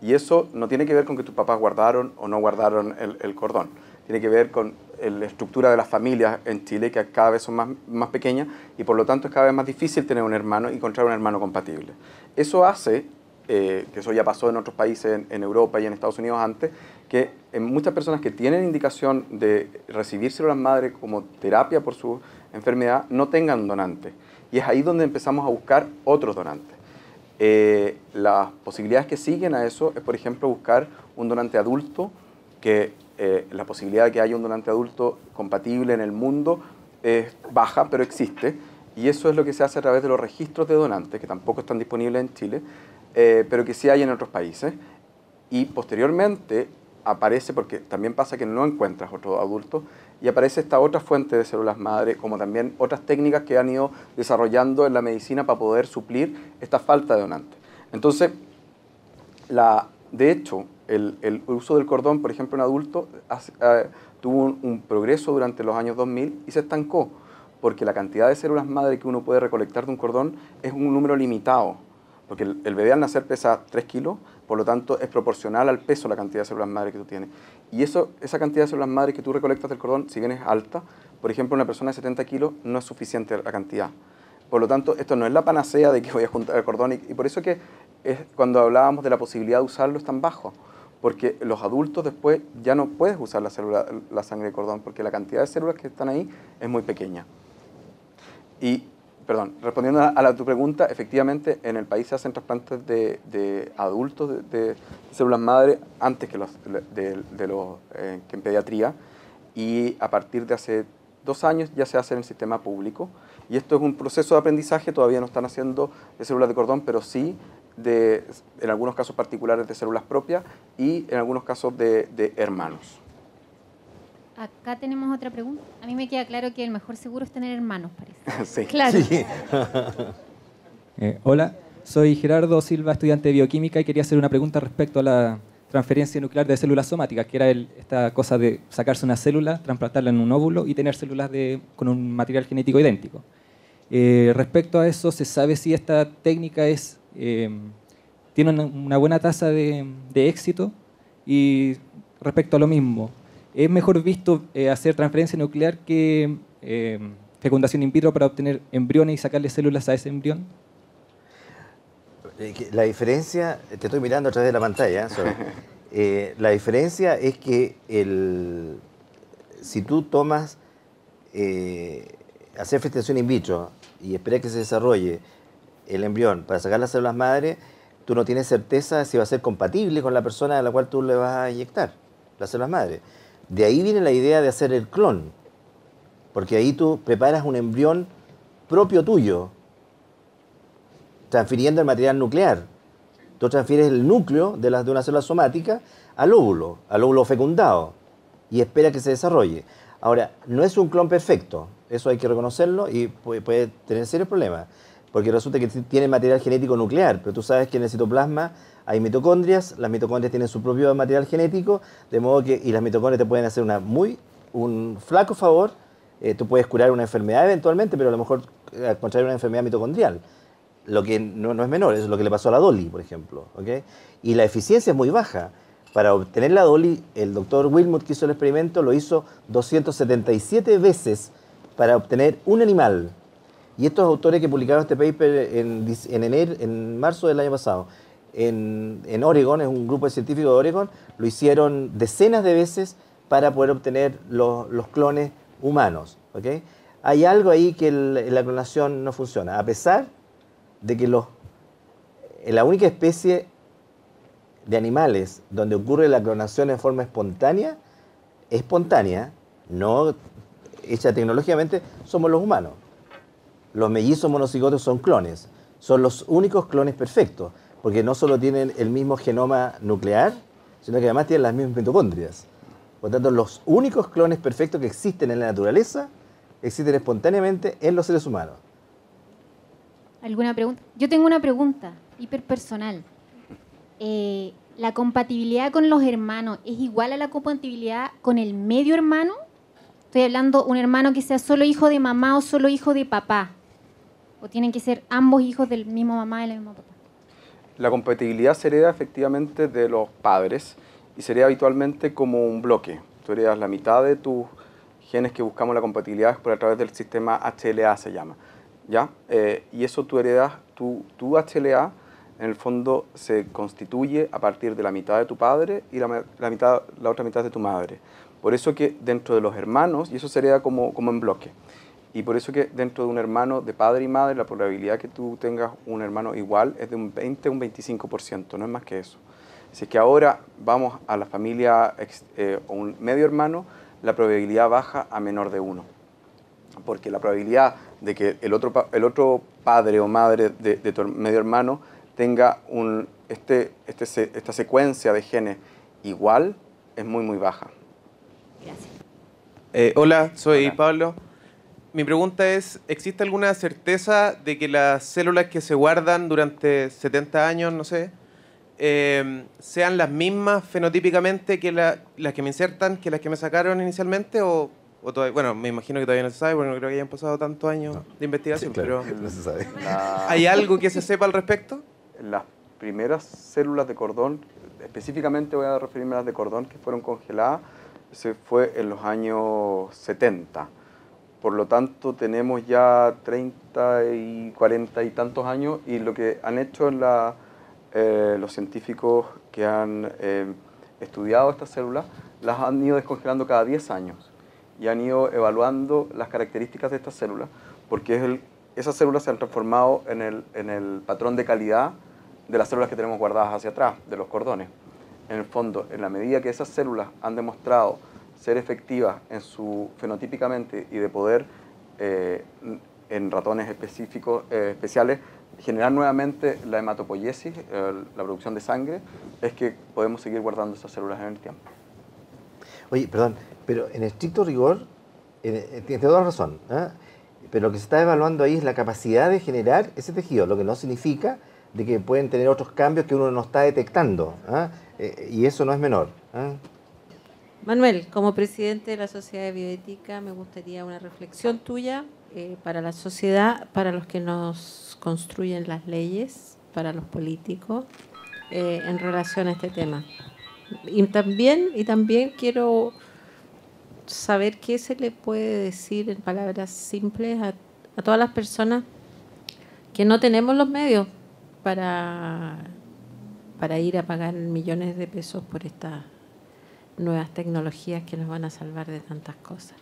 Y eso no tiene que ver con que tus papás guardaron o no guardaron el cordón. Tiene que ver con la estructura de las familias en Chile, que cada vez son más pequeñas, y por lo tanto es cada vez más difícil tener un hermano y encontrar un hermano compatible. Eso hace, que eso ya pasó en otros países, en Europa y en Estados Unidos antes, que en muchas personas que tienen indicación de recibir células madre como terapia por su enfermedad, no tengan donantes. Y es ahí donde empezamos a buscar otros donantes. Las posibilidades que siguen a eso es, por ejemplo, buscar un donante adulto, que la posibilidad de que haya un donante adulto compatible en el mundo es baja, pero existe. Y eso es lo que se hace a través de los registros de donantes, que tampoco están disponibles en Chile, pero que sí hay en otros países. Y posteriormente aparece, porque también pasa que no encuentras otro adulto, y aparece esta otra fuente de células madre, como también otras técnicas que han ido desarrollando en la medicina para poder suplir esta falta de donantes. Entonces, de hecho, el uso del cordón, por ejemplo, en adultos, tuvo un progreso durante los años 2000 y se estancó, porque la cantidad de células madre que uno puede recolectar de un cordón es un número limitado, porque el bebé al nacer pesa 3 kilos, por lo tanto es proporcional al peso la cantidad de células madre que tú tienes. Y esa cantidad de células madre que tú recolectas del cordón, si bien es alta, por ejemplo, una persona de 70 kilos no es suficiente la cantidad. Por lo tanto, esto no es la panacea de que voy a juntar el cordón, y por eso que cuando hablábamos de la posibilidad de usarlo es tan bajo, porque los adultos después ya no puedes usar la sangre de cordón, porque la cantidad de células que están ahí es muy pequeña. Y, perdón, respondiendo a tu pregunta, efectivamente en el país se hacen trasplantes de adultos de células madre antes que que en pediatría, y a partir de hace 2 años ya se hace en el sistema público. Y esto es un proceso de aprendizaje, todavía no están haciendo de células de cordón, pero sí en algunos casos particulares de células propias y en algunos casos de hermanos. Acá tenemos otra pregunta. A mí me queda claro que el mejor seguro es tener hermanos, parece. Sí. Claro. Sí. Hola, soy Gerardo Silva, estudiante de bioquímica, y quería hacer una pregunta respecto a la transferencia nuclear de células somáticas, que era esta cosa de sacarse una célula, trasplantarla en un óvulo y tener células con un material genético idéntico. Respecto a eso, ¿se sabe si esta técnica tiene una buena tasa de éxito? Y respecto a lo mismo, ¿es mejor visto hacer transferencia nuclear que fecundación in vitro para obtener embriones y sacarle células a ese embrión? La diferencia, te estoy mirando a través de la pantalla, la diferencia es que si tú tomas hacer fecundación in vitro y esperas que se desarrolle el embrión para sacar las células madre, tú no tienes certeza si va a ser compatible con la persona a la cual tú le vas a inyectar las células madre. De ahí viene la idea de hacer el clon, porque ahí tú preparas un embrión propio tuyo, transfiriendo el material nuclear. Tú transfieres el núcleo de una célula somática al óvulo fecundado, y espera que se desarrolle. Ahora, no es un clon perfecto, eso hay que reconocerlo, y puede tener serios problemas, porque resulta que tiene material genético nuclear, pero tú sabes que en el citoplasma hay mitocondrias, las mitocondrias tienen su propio material genético, de modo que, y las mitocondrias te pueden hacer un flaco favor, tú puedes curar una enfermedad eventualmente, pero a lo mejor contraer una enfermedad mitocondrial. Lo que no es menor, eso es lo que le pasó a la Dolly, por ejemplo. ¿Okay? Y la eficiencia es muy baja. Para obtener la Dolly, el doctor Wilmot, que hizo el experimento, lo hizo 277 veces para obtener un animal. Y estos autores que publicaron este paper en marzo del año pasado, en Oregon, es un grupo de científicos de Oregon, lo hicieron decenas de veces para poder obtener los clones humanos. ¿Okay? Hay algo ahí que la clonación no funciona, a pesar de que la única especie de animales donde ocurre la clonación en forma espontánea, no hecha tecnológicamente, somos los humanos. Los mellizos monocigotos son clones, son los únicos clones perfectos, porque no solo tienen el mismo genoma nuclear, sino que además tienen las mismas mitocondrias. Por lo tanto, los únicos clones perfectos que existen en la naturaleza existen espontáneamente en los seres humanos. ¿Alguna pregunta? Yo tengo una pregunta hiperpersonal. ¿La compatibilidad con los hermanos es igual a la compatibilidad con el medio hermano? Estoy hablando de un hermano que sea solo hijo de mamá o solo hijo de papá. ¿O tienen que ser ambos hijos del mismo mamá y del mismo papá? La compatibilidad se hereda efectivamente de los padres y se hereda habitualmente como un bloque. Tú heredas la mitad de tus genes que buscamos la compatibilidad por a través del sistema HLA, se llama. ¿Ya? Y eso tú heredas, tu HLA en el fondo se constituye a partir de la mitad de tu padre y la otra mitad de tu madre. Por eso que dentro de los hermanos, y eso se hereda como en bloque, y por eso que dentro de un hermano de padre y madre la probabilidad que tú tengas un hermano igual es de un 20 a un 25%, no es más que eso. Si es que ahora vamos a la familia o un medio hermano, la probabilidad baja a menor de 1. Porque la probabilidad de que el otro padre o madre de tu medio hermano tenga esta secuencia de genes igual es muy, muy baja. Gracias. Hola, soy Pablo. Mi pregunta es, ¿existe alguna certeza de que las células que se guardan durante 70 años, no sé, sean las mismas fenotípicamente que las que me insertan, que las que me sacaron inicialmente? O todavía, bueno, me imagino que todavía no se sabe, porque no creo que hayan pasado tantos años de investigación. Sí, claro, pero no se sabe. ¿hay algo que se sepa al respecto? Las primeras células de cordón, específicamente voy a referirme a las de cordón que fueron congeladas, se fue en los años 70. Por lo tanto, tenemos ya 30 y 40 y tantos años, y lo que han hecho los científicos que han estudiado estas células, las han ido descongelando cada 10 años y han ido evaluando las características de estas células, porque esas células se han transformado en el patrón de calidad de las células que tenemos guardadas hacia atrás, de los cordones. En el fondo, en la medida que esas células han demostrado ser efectivas fenotípicamente y de poder, en ratones especiales, generar nuevamente la hematopoiesis, la producción de sangre, es que podemos seguir guardando esas células en el tiempo. Oye, perdón, pero en estricto rigor, tiene toda razón, ¿eh? Pero lo que se está evaluando ahí es la capacidad de generar ese tejido, lo que no significa de que pueden tener otros cambios que uno no está detectando, ¿eh? Y eso no es menor, ¿eh? Manuel, como presidente de la Sociedad de Bioética, me gustaría una reflexión tuya para la sociedad, para los que nos construyen las leyes, para los políticos, en relación a este tema. Y también quiero saber qué se le puede decir en palabras simples a todas las personas que no tenemos los medios para ir a pagar millones de pesos por estas nuevas tecnologías que nos van a salvar de tantas cosas.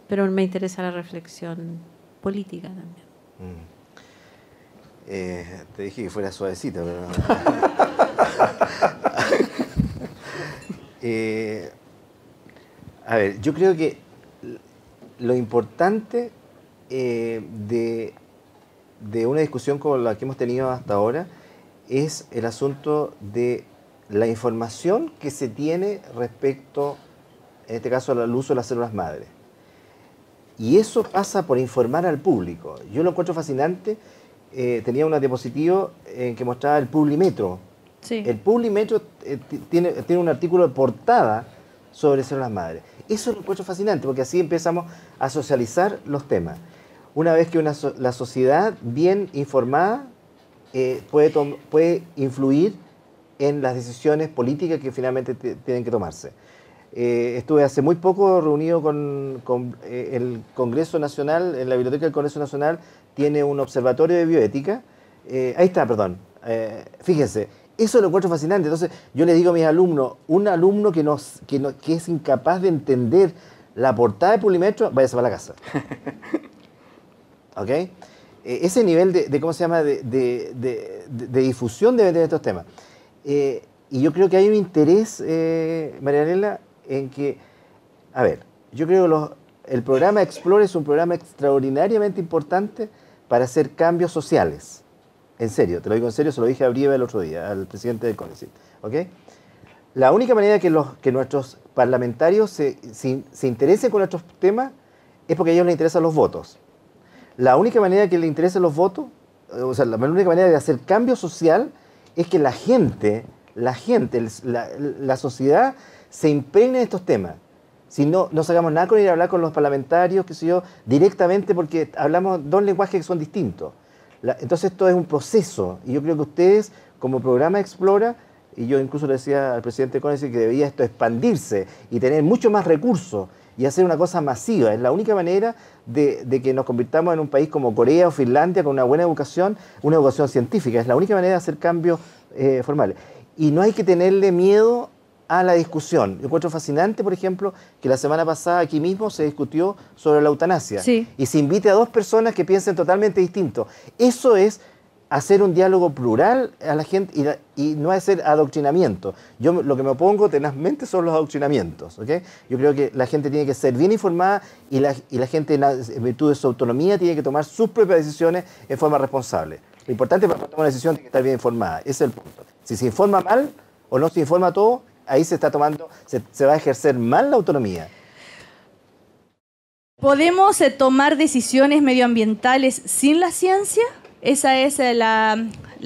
Pero me interesa la reflexión política también. Te dije que fuera suavecita, pero a ver, yo creo que lo importante de una discusión como la que hemos tenido hasta ahora es el asunto de la información que se tiene respecto, en este caso, al uso de las células madre. Y eso pasa por informar al público. Yo lo encuentro fascinante. Tenía una diapositiva en que mostraba el Publimetro. Sí. El Publimetro tiene un artículo de portada sobre células madre. Eso lo encuentro fascinante porque así empezamos a socializar los temas. Una vez que la sociedad bien informada puede influir en las decisiones políticas que finalmente tienen que tomarse. Estuve hace muy poco reunido con el Congreso Nacional, en la Biblioteca del Congreso Nacional tiene un observatorio de bioética. Ahí está, perdón. Fíjense, eso lo encuentro fascinante. Entonces yo le digo a mis alumnos, un alumno que es incapaz de entender la portada de Publimetro, váyase para la casa. ¿Ok? Ese nivel de ¿cómo se llama?, de difusión debe tener estos temas. Y yo creo que hay un interés, Marianela, en que, a ver, yo creo que el programa Explore es un programa extraordinariamente importante para hacer cambios sociales. En serio, te lo digo en serio, se lo dije a Brieva el otro día, al presidente del CONECYT. ¿Ok? La única manera que nuestros parlamentarios se interesen con nuestros temas es porque a ellos les interesan los votos. La única manera que les interesen los votos, o sea, la única manera de hacer cambio social es que la gente, la sociedad se impregne de estos temas. Si no sacamos nada con ir a hablar con los parlamentarios, qué sé yo, directamente porque hablamos dos lenguajes que son distintos. Entonces esto es un proceso y yo creo que ustedes como programa Explora, y yo incluso le decía al presidente de CONECYT que debía esto expandirse y tener mucho más recursos y hacer una cosa masiva. Es la única manera de que nos convirtamos en un país como Corea o Finlandia con una buena educación, una educación científica. Es la única manera de hacer cambios formales. Y no hay que tenerle miedo a la discusión. Yo encuentro fascinante, por ejemplo, que la semana pasada aquí mismo se discutió sobre la eutanasia. Sí. Y se invite a dos personas que piensen totalmente distinto. Eso es hacer un diálogo plural a la gente y no hacer adoctrinamiento. Yo lo que me opongo tenazmente son los adoctrinamientos. ¿Okay? Yo creo que la gente tiene que ser bien informada y la gente, en virtud de su autonomía, tiene que tomar sus propias decisiones en forma responsable. Lo importante para tomar una decisión tiene que estar bien informada. Ese es el punto. Si se informa mal o no se informa todo, ahí se va a ejercer mal la autonomía. ¿Podemos tomar decisiones medioambientales sin la ciencia? Esa es la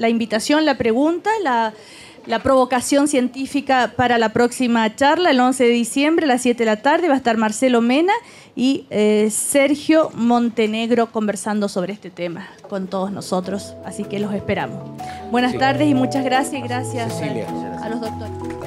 invitación, la pregunta, la provocación científica para la próxima charla, el 11 de diciembre a las 7 de la tarde. Va a estar Marcelo Mena y Sergio Montenegro conversando sobre este tema con todos nosotros. Así que los esperamos. Buenas tardes y muchas gracias. Y gracias a los doctores.